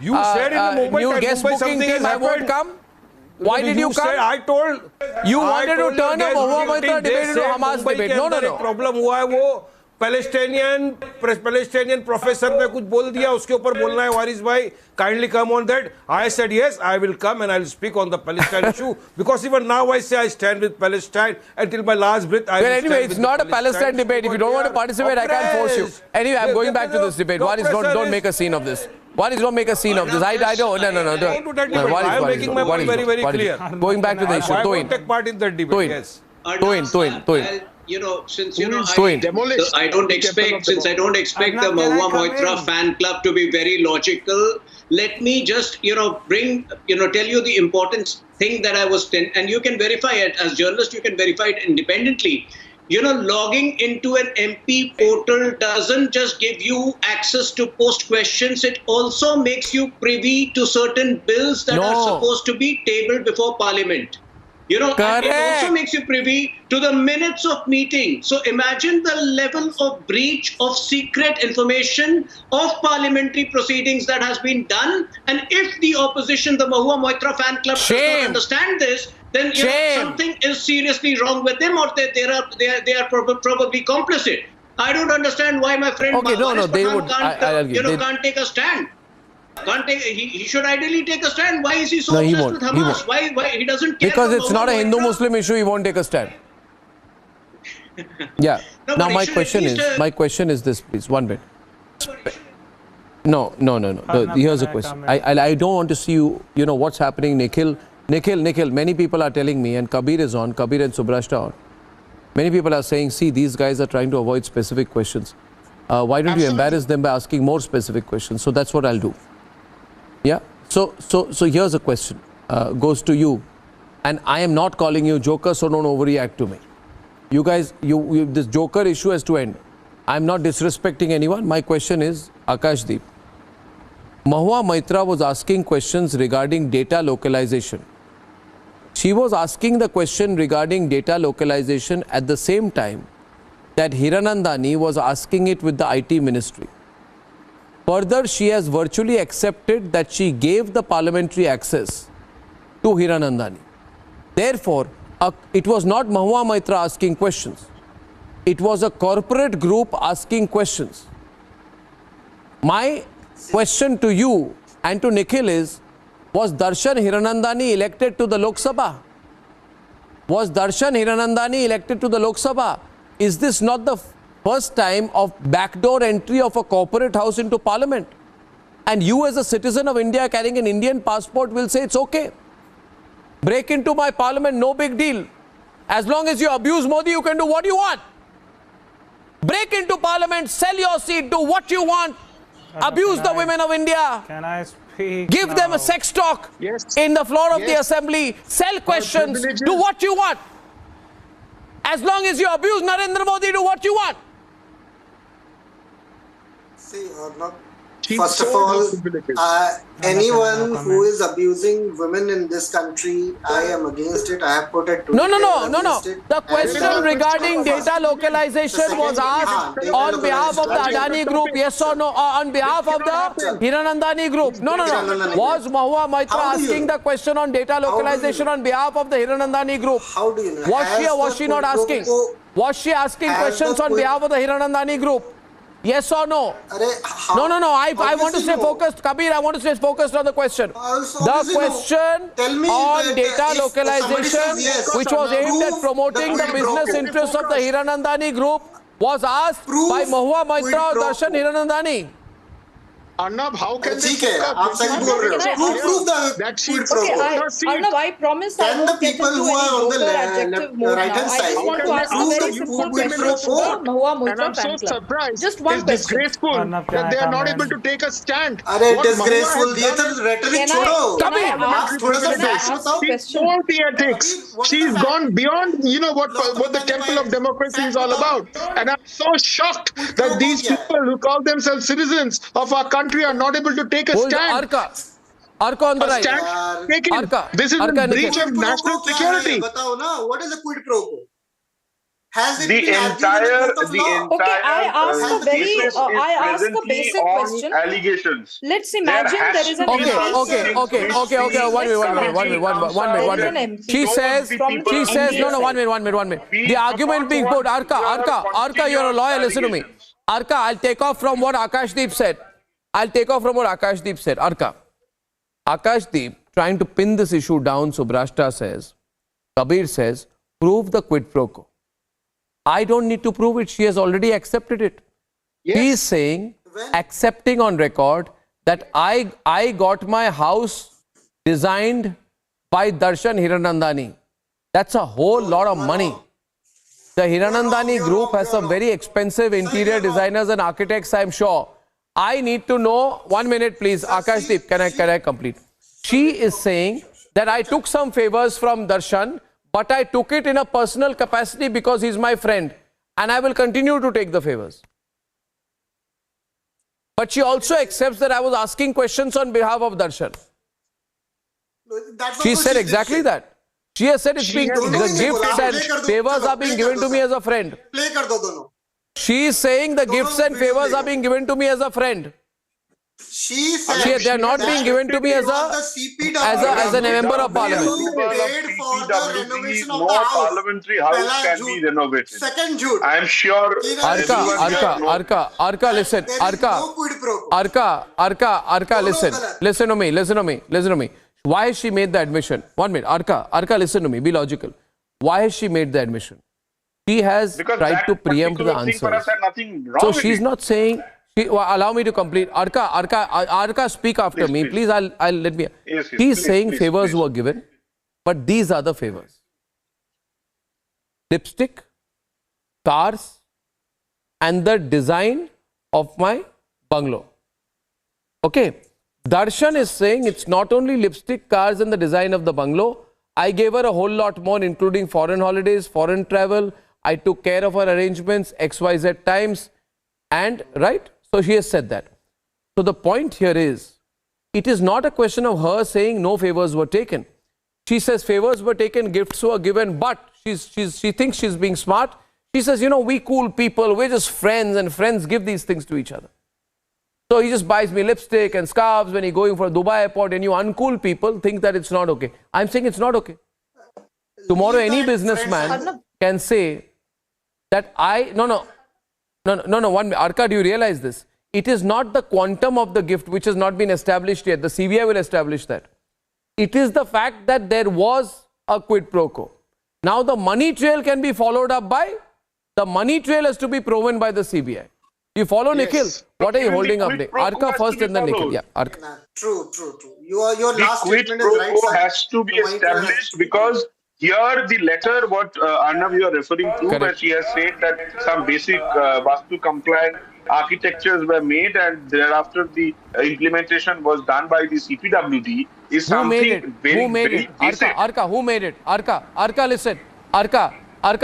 new guest booking team I won't come. Why did you come? I told you wanted to turn a Mahua Moitra debate into a Hamas debate. No. Problem हुआ है वो Palestinian professor ने कुछ बोल दिया, उसके ऊपर बोलना है वारिस भाई, kindly come on that. I said yes, I will come and I will speak on the Palestine issue, because even now I say I stand with Palestine until my last breath. Well, anyway, it's not a Palestine debate. If you don't want to participate, I can't force you. Anyway, I'm going back to this debate. Waris, don't make a scene of this. Waris, don't make a scene of this. I don't. No. I'm making my point very, very clear. Going back to the issue. I won't take part in that debate. Yes. Toin. Since I don't expect the Mahua Moitra fan club to be very logical, let me just bring tell you the important thing that I was and you can verify it as journalist. You can verify it independently. Logging into an MP portal doesn't just give you access to post questions. It also makes you privy to certain bills that are supposed to be tabled before Parliament. And it also makes you privy to the minutes of meeting. So imagine the level of breach of secret information of parliamentary proceedings that has been done. And if the opposition, the Mahua Moitra fan club, does not understand this, then something is seriously wrong with them, or they are probably complicit. I don't understand why my friend can't take a stand. He should ideally take a stand. Why is he so obsessed with Hamas? Why he doesn't care? Because it's not a Hindu-Muslim issue, he won't take a stand. Yeah. Now my question is this, please. 1 minute. No. Here's a question. I don't want to see you know what's happening. Nikhil, many people are telling me, and Kabir and Subrashta on. Many people are saying, see, these guys are trying to avoid specific questions. Why don't you embarrass them by asking more specific questions? So that's what I'll do. Yeah. So here's a question. Goes to you. And I am not calling you joker, so don't overreact to me. You guys, this joker issue has to end. I'm not disrespecting anyone. My question is, Akashdeep. Mahua Moitra was asking questions regarding data localization. She was asking the question regarding data localization at the same time that Hiranandani was asking it with the IT ministry. Further, she has virtually accepted that she gave the parliamentary access to Hiranandani. Therefore, it was not Mahua Moitra asking questions. It was a corporate group asking questions. My question to you and to Nikhil is, was Darshan Hiranandani elected to the Lok Sabha? Was Darshan Hiranandani elected to the Lok Sabha? Is this not the first time of backdoor entry of a corporate house into parliament? And you as a citizen of India carrying an Indian passport will say it's okay. Break into my parliament, no big deal. As long as you abuse Modi, you can do what you want. Break into parliament, sell your seat, do what you want. Abuse the women of India. Can I Give them a sex talk in the floor of the assembly. Sell questions. Do what you want. As long as you abuse Narendra Modi, do what you want. See, first of all, anyone who is abusing women in this country, I am against it. I have put it. No. The question regarding data localization was asked on behalf of the Adani Group. Yes or no? On behalf of the Hiranandani Group. No. Was Mahua Moitra asking the question on data localization on behalf of the Hiranandani Group? How do you know? Was she or was she not asking? Was she asking questions on behalf of the Hiranandani Group? Yes or no? No. I want to stay focused. Kabir, I want to stay focused on the question. The question on data localization, which was aimed at promoting the business interests of the Hiranandani Group, was asked by Mahua Moitra or Darshan Hiranandani. Arnab, how can they prove the Arnab, I promise I won't get into any adjective mode now. I just want to ask a very simple question for Mahua Moitra fan club. Just one question. Disgraceful that they are not able to take a stand. Disgraceful. Rhetoric छोड़ो. Can I ask a question? The ethics. She's gone beyond, what the temple of democracy is all about. And I'm so shocked that these people who call themselves citizens of our country are not able to take a stand. Arka on the right. This is a breach of national security. What is a quid pro quo? Has it the been entire Okay, I ask a basic question. Allegations. Let's imagine there is an Okay. One minute. She says, no, 1 minute. The argument being put, Arka, you're a lawyer, listen to me. Arka, I'll take off from what Akashdeep said. Akashdeep, trying to pin this issue down, Subrashta says, Kabir says, prove the quid pro quo. I don't need to prove it. She has already accepted it. He is saying, accepting on record, that I got my house designed by Darshan Hiranandani. That's a whole lot of money. The Hiranandani Group has some very expensive interior designers and architects, I'm sure. I need to know, 1 minute please, Akashdeep, can I complete? She is saying that I took some favors from Darshan, but I took it in a personal capacity because he's my friend and I will continue to take the favors. But she also accepts that I was asking questions on behalf of Darshan. She said exactly that. She has said it's being, the gifts and favors are being given to me as a friend. She is saying the gifts and favors are being given to me as a friend. They are not being given to me as a member of parliament. No parliamentary house can be renovated. I am sure. Arka, listen. Arka, listen to me. Why has she made the admission? 1 minute. Arka, listen to me. Be logical. Why has she made the admission? She has tried to preempt the answers. So she's not saying. Allow me to complete. Arka, speak after me, please. I'll let me. He's saying favors were given, but these are the favors: lipstick, cars, and the design of my bungalow. Okay. Darshan is saying it's not only lipstick, cars, and the design of the bungalow. I gave her a whole lot more, including foreign holidays, foreign travel. I took care of her arrangements, XYZ times, and right. So she has said that. So the point here is, it is not a question of her saying no favors were taken. She says favors were taken, gifts were given, but she thinks she's being smart. She says, we cool people, we're just friends, and friends give these things to each other. So he just buys me lipstick and scarves when he's going for a Dubai airport, and you uncool people think that it's not okay. I'm saying it's not okay. Tomorrow any businessman can say that No, 1 minute. Arka, do you realize this? It is not the quantum of the gift which has not been established yet. The CBI will establish that. It is the fact that there was a quid pro quo. Now the money trail can be followed up by, the money trail has to be proven by the CBI. You follow Nikhil? What are you holding up there? Arka first and then Nikhil. Yeah, Arka. True. Your last statement is right. The quid pro quo has to be established because here, the letter, what Arnav you are referring to, where she has said that some basic Vastu compliant architectures were made and thereafter the implementation was done by the CPWD is something very, who made very it? basic. Arka, who made it? Arka, listen. Arka,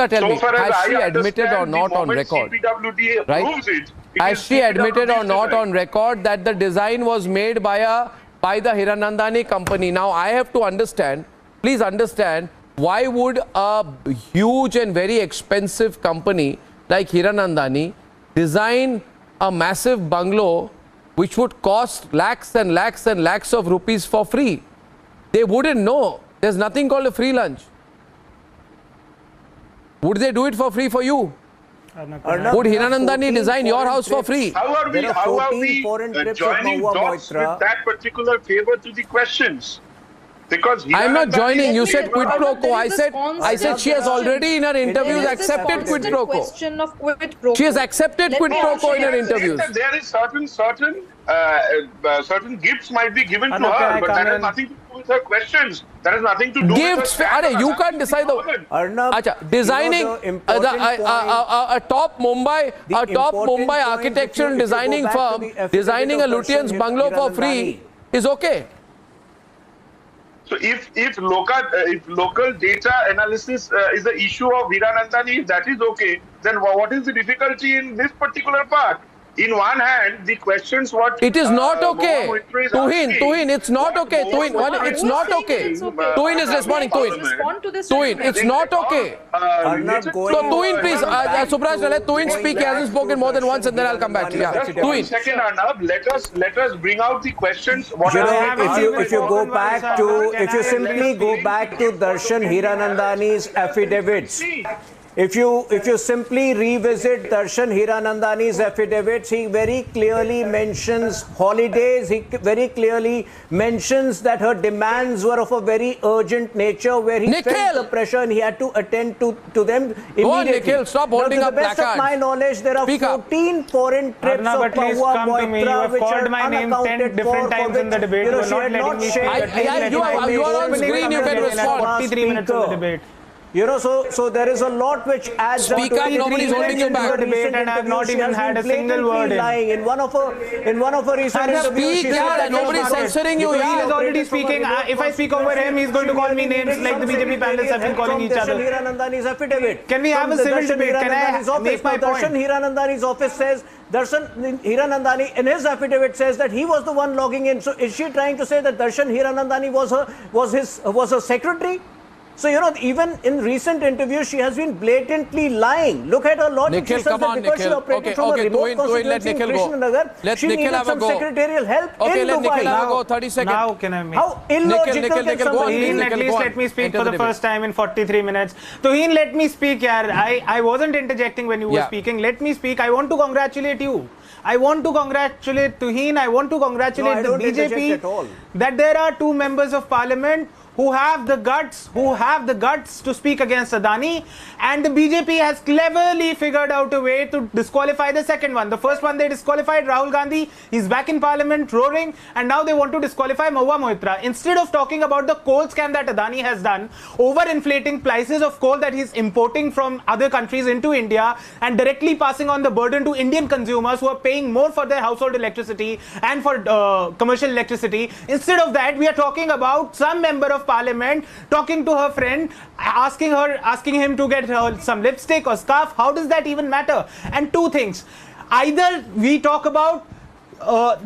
tell me, has she admitted or not on record? CPWD right? approves it. Has she admitted or not on record that the design was made by the Hiranandani company? Now, I have to understand, please understand, why would a huge and very expensive company like Hiranandani design a massive bungalow which would cost lakhs and lakhs and lakhs of rupees for free? They wouldn't know. There's nothing called a free lunch. Would they do it for free for you? Would Hiranandani design your house for free? How are we joining dots with that particular favor to the questions? Because I'm not joining. You said quid pro quo. I said she has already in her interviews accepted quid pro quo. She has accepted quid pro quo in her interviews. There is certain gifts might be given to her, but that has nothing to do with her questions. That has nothing to do gifts. with her. You can't decide designing a top Mumbai architectural designing firm designing a Lutyens bungalow for free is okay. So if local data analysis is the issue of Hiranandani, if that is okay, then what is the difficulty in this particular part? In one hand, the questions what it is not okay. Tuhin, it's not okay. Tuhin, it's not okay. Tuhin is responding. Tuhin, it's not okay. So Tuhin, please, Subraj, let Tuhin speak. He hasn't spoken more than once, and then I'll come back to you. Yeah. Tuhin. Second, Arnab, let us bring out the questions. If you simply go back to Darshan Hiranandani's affidavits. If you simply revisit Darshan Hiranandani's affidavits, he very clearly mentions holidays. He very clearly mentions that her demands were of a very urgent nature, where he felt the pressure and he had to attend to them immediately. Go on, Nikhil, stop holding up placards. To the best of my knowledge, there are 14 foreign trips of Mahua Moitra which are unaccounted for. Times in the debate. You are not letting me speak. You are on screen. You can respond. 43 minutes of the debate. You know, so there is a lot which adds up to nobody's holding you back. Debate, and I have not even had a single word in one of her recent interviews. Speak, yeah, nobody's censoring you. He is already speaking. If I speak over him, he's going to call me names like the BJP panelists have been calling each other. Hiranandani's affidavit. Can we have a civil debate? Can I make my point? Darshan Hiranandani's office says, Darshan Hiranandani in his affidavit says that he was the one logging in. So is she trying to say that Darshan Hiranandani was her secretary? So, you know, even in recent interviews, she has been blatantly lying. Look at her logic. Nikhil, she says that because she operated from a remote constituency in Krishnanagar, she needed some secretarial help in Dubai. Let Nikhil have a go. 30 seconds. Now can I make... How illogical can somebody be? At least let me speak for the first time in 43 minutes. Tuhin, let me speak, yaar. I wasn't interjecting when you were speaking. Let me speak. I want to congratulate you. I want to congratulate Tuhin. I want to congratulate the BJP that there are 2 members of parliament who have the guts to speak against Adani, and the BJP has cleverly figured out a way to disqualify the second one. The first one they disqualified Rahul Gandhi, he's back in parliament roaring, and now they want to disqualify Mahua Moitra. Instead of talking about the coal scam that Adani has done, overinflating prices of coal that he's importing from other countries into India and directly passing on the burden to Indian consumers who are paying more for their household electricity and for commercial electricity. Instead of that, we are talking about some member of parliament talking to her friend, asking him to get her some lipstick or scarf. How does that even matter? And 2 things. Either we talk about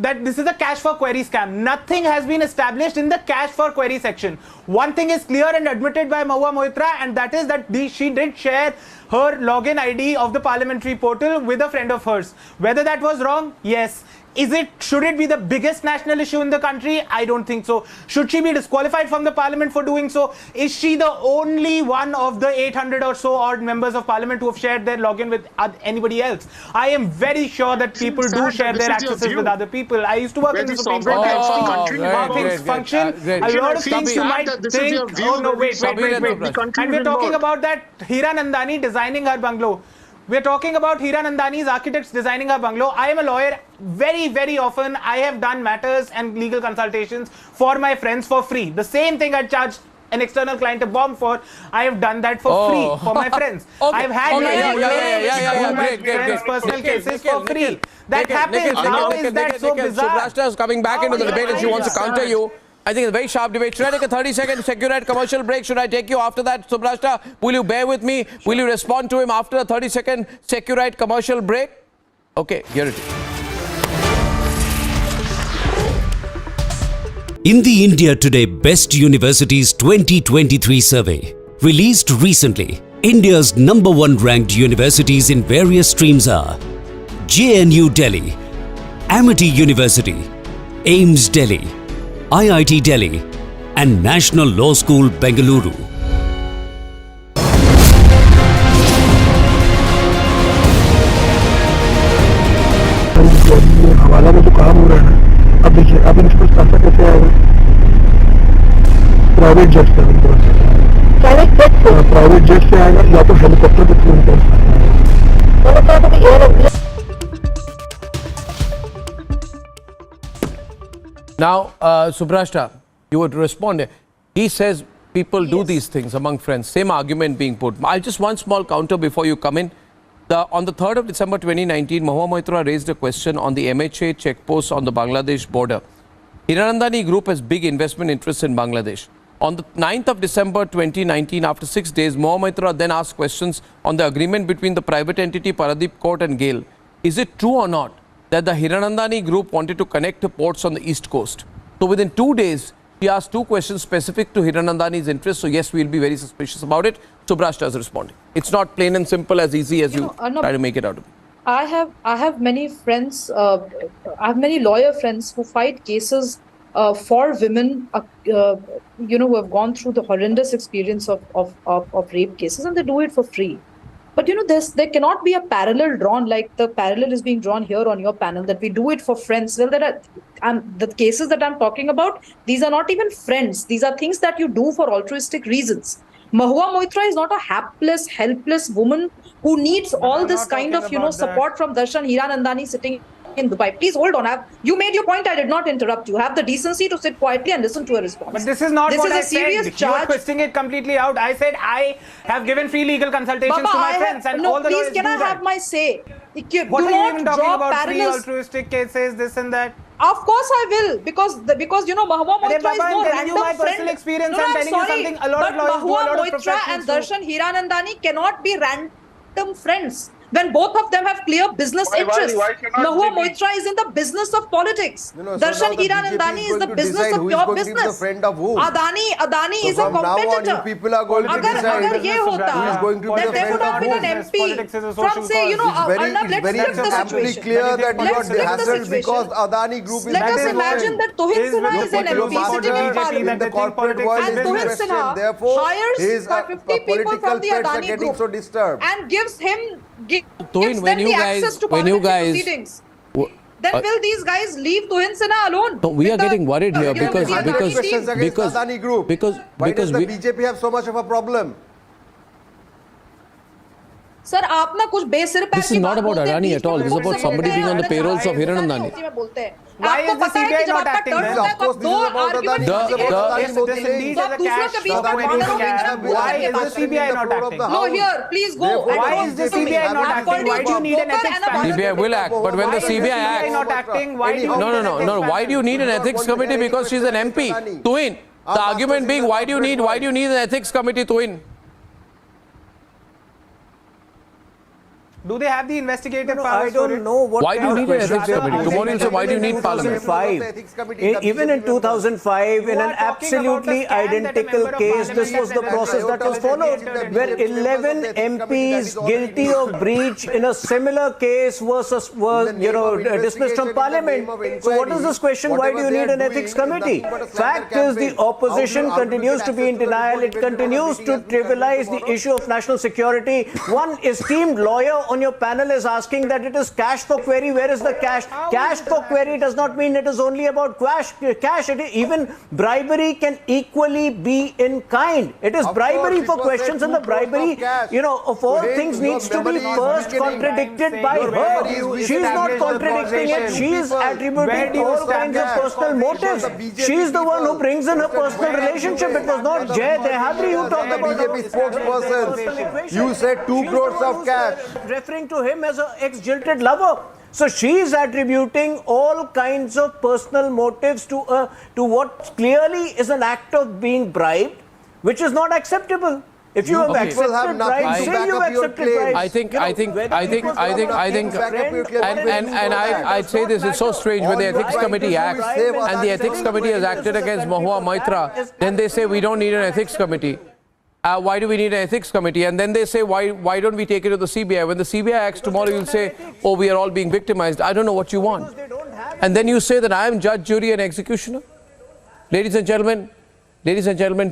that this is a cash for query scam. Nothing has been established in the cash for query section. One thing is clear and admitted by Mahua Moitra, and that is that she did share her login ID of the parliamentary portal with a friend of hers. Whether that was wrong? Yes. Should it be the biggest national issue in the country? I don't think so. Should she be disqualified from the parliament for doing so? Is she the only one of the 800 or so odd members of parliament who have shared their login with anybody else? I am very sure that people do share their accesses with other people. I used to work in the Supreme Court. How things function. A lot of things you might think, oh no, wait. And we're talking about that Hiranandani designing her bungalow. We're talking about Hiranandani's architects designing her bungalow. I am a lawyer. Very, very often I have done matters and legal consultations for my friends for free. The same thing I charged an external client a bomb for, I have done that for free for my friends. I've had my friends' personal cases for free. that happens. How is that so bizarre? Subrashta is coming back into the debate and she wants to counter you. I think it's a very sharp debate. Should I take a 30-second Securite commercial break? Should I take you after that, Subrashta? Will you bear with me? Will you respond to him after a 30-second Securite commercial break? Okay, here it is. In the India Today Best Universities 2023 survey, released recently, India's #1 ranked universities in various streams are JNU Delhi, Amity University, AIIMS Delhi, IIT Delhi, and National Law School, Bengaluru. हवाला में जो काम हो रहा है ना, अब देखिए अब इनको पैसा कैसे आएगा? प्राइवेट जेट से प्राइवेट जेट से आएगा या तो हेलीकॉप्टर के थ्रू निकल Now, Subrashta, you would respond. He says people do these things among friends. Same argument being put. I'll just one small counter before you come in. On the 3rd of December 2019, Mahua Moitra raised a question on the MHA checkpost on the Bangladesh border. Hiranandani Group has big investment interests in Bangladesh. On the 9th of December 2019, after 6 days, Mahua Moitra then asked questions on the agreement between the private entity Paradeep Court and GAIL. Is it true or not that the Hiranandani Group wanted to connect to ports on the east coast? So within 2 days, he asked 2 questions specific to Hiranandani's interests. So yes, we'll be very suspicious about it. Subrashta is responding. It's not plain and simple as easy as you try to make it out of it. I have many friends, I have many lawyer friends who fight cases for women, who have gone through the horrendous experience of rape cases, and they do it for free. But there cannot be a parallel drawn like the parallel is being drawn here on your panel, that we do it for friends. Well, the cases that I'm talking about, these are not even friends. These are things that you do for altruistic reasons. Mahua Moitra is not a hapless, helpless woman who needs all this kind of, support from Darshan Hiranandani sitting in Dubai. Please hold on. You made your point. I did not interrupt you. Have the decency to sit quietly and listen to a response. But this is not what I said. You are charge. twisting it completely out. I said I have given free legal consultations to my friends, and all the lawyers do that. Please, can I have my say? What are you even talking about? Free altruistic cases, this and that. Of course I will, because Mahua Moitra is no random my friend. Personal experience. I'm telling you something. A lot of lawyers do, a lot of Moitra and Darshan Hiranandani cannot be random friends when both of them have clear business interests. Mahua Moitra is in the business of politics. Darshan Hiranandani is the business of pure business. Adani is a competitor. People are going to decide who is going to be the friend of who. An MP from say, Arnab, let's flip the situation. Clear that you got hassled because Adani Group is. Let us imagine that Tuhin Sinha is an MP sitting in Parliament. In the corporate world, and Tuhin Sinha hires 50 people from the Adani Group so disturbed and gives him Tuhin, when you guys, proceedings. Then will these guys leave Tuhin Sinha alone? No, we are getting worried here because Adani Group. Why does the BJP have so much of a problem? Sir, आप ना कुछ बेसिर पैर This is not about Adani at all. This is about somebody being on the payrolls of Hiranandani. Why is the CBI not acting then? Of course, this is about Adani. Why is the CBI not acting? No, here, please go. Why is the CBI not acting? Why do you need an ethics committee? CBI will act, but when the CBI acts, not acting, why do you no. Why do you need an ethics committee? Because she's an MP. Tuhin, the argument being, why do you need an ethics committee, Tuhin? Do they have the investigative powers? I don't know what. Why do you need an ethics committee? Tomorrow you say, why do you need parliament? Even in 2005, in an absolutely identical case, this was the process that was followed, where 11 MPs guilty of breach in a similar case were dismissed from parliament. So what is this question? Why do you need an ethics committee? Fact is, the opposition continues to be in denial. It continues to trivialize the issue of national security. One esteemed lawyer on your panel is asking that it is cash for query. Where is the cash? Cash for query does not mean it is only about cash. Even bribery can equally be in kind. It is bribery for questions, and the bribery, of all things needs to be first contradicted by her. She is not contradicting it. She is attributing all kinds of personal motives. She is the one who brings in her personal relationship. It was not Jay Dehadri who talked about BJP spokesperson. You said 2 crores of cash. Referring to him as an ex-jilted lover. So she is attributing all kinds of personal motives to what clearly is an act of being bribed, which is not acceptable. If you have accepted bribes, say you have accepted bribes. I'd say this is so strange when the ethics committee acts and the ethics committee has acted against Mahua Moitra, then they say we don't need an ethics committee. Why do we need an ethics committee? And then they say, why don't we take it to the CBI? When the CBI acts tomorrow, you'll say, oh, we are all being victimized. I don't know what you want. And then you say that I am judge, jury and executioner. Ladies and gentlemen,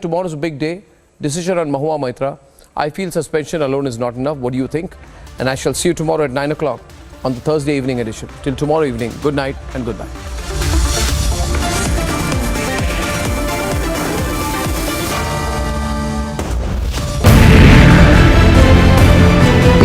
tomorrow is a big day. Decision on Mahua Moitra. I feel suspension alone is not enough. What do you think? And I shall see you tomorrow at 9 o'clock on the Thursday evening edition. Till tomorrow evening, good night and goodbye.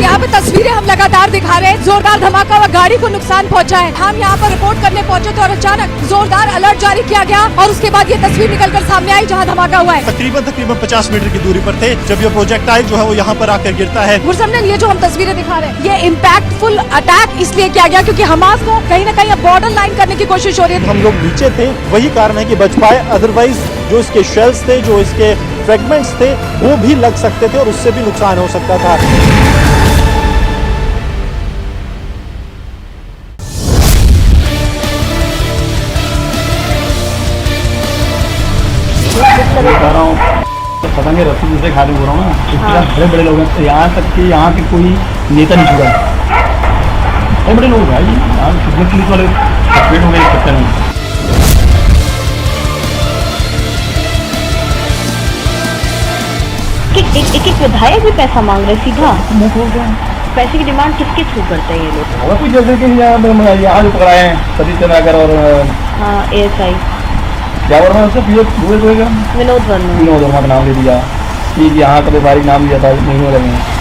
यहाँ पे तस्वीरें हम लगातार दिखा रहे हैं, जोरदार धमाका हुआ, गाड़ी को नुकसान पहुंचा है। हम यहाँ पर रिपोर्ट करने पहुंचे तो और अचानक जोरदार अलर्ट जारी किया गया और उसके बाद ये तस्वीर निकलकर सामने आई जहाँ धमाका हुआ है। तकरीबन 50 मीटर की दूरी पर थे जब ये प्रोजेक्टाइल जो है वो यहाँ पर आकर गिरता है। गुरसमन, ये जो हम तस्वीरें दिखा रहे हैं, ये इम्पैक्टफुल अटैक इसलिए किया गया क्योंकि हमास को कहीं न कहीं बॉर्डर लाइन करने की कोशिश हो रही है। हम लोग नीचे थे, वही कारण है कि बच पाए, अदरवाइज जो इसके शेल्स थे, जो इसके फ्रेगमेंट्स थे, वो भी लग सकते थे और उससे भी नुकसान हो सकता था। पतंगे रस्सी दूसरे खा रहे हो रहा हूँ ना, इस बड़े बड़े लोग हैं, यहाँ तक कि यहाँ के कोई नेता नहीं छुड़ा, बड़े बड़े लोग भाई, यहाँ पुलिस वाले पेट हो गए इस चक्कर में। एक विधायक भी पैसा मांग रहे सीधा मुंह खोल रहे हैं। पैसे की डिमांड किसके थ्रू करते हैं ये लोग? और कुछ जैसे कि यहाँ जो पकड़ाए हैं सतीश चंद्राकर और ASI क्या वर्मा उससे विनोद वर्मा का नाम ले दिया कि यहाँ का व्यापारिक नाम लिया था नहीं हो रहे हैं।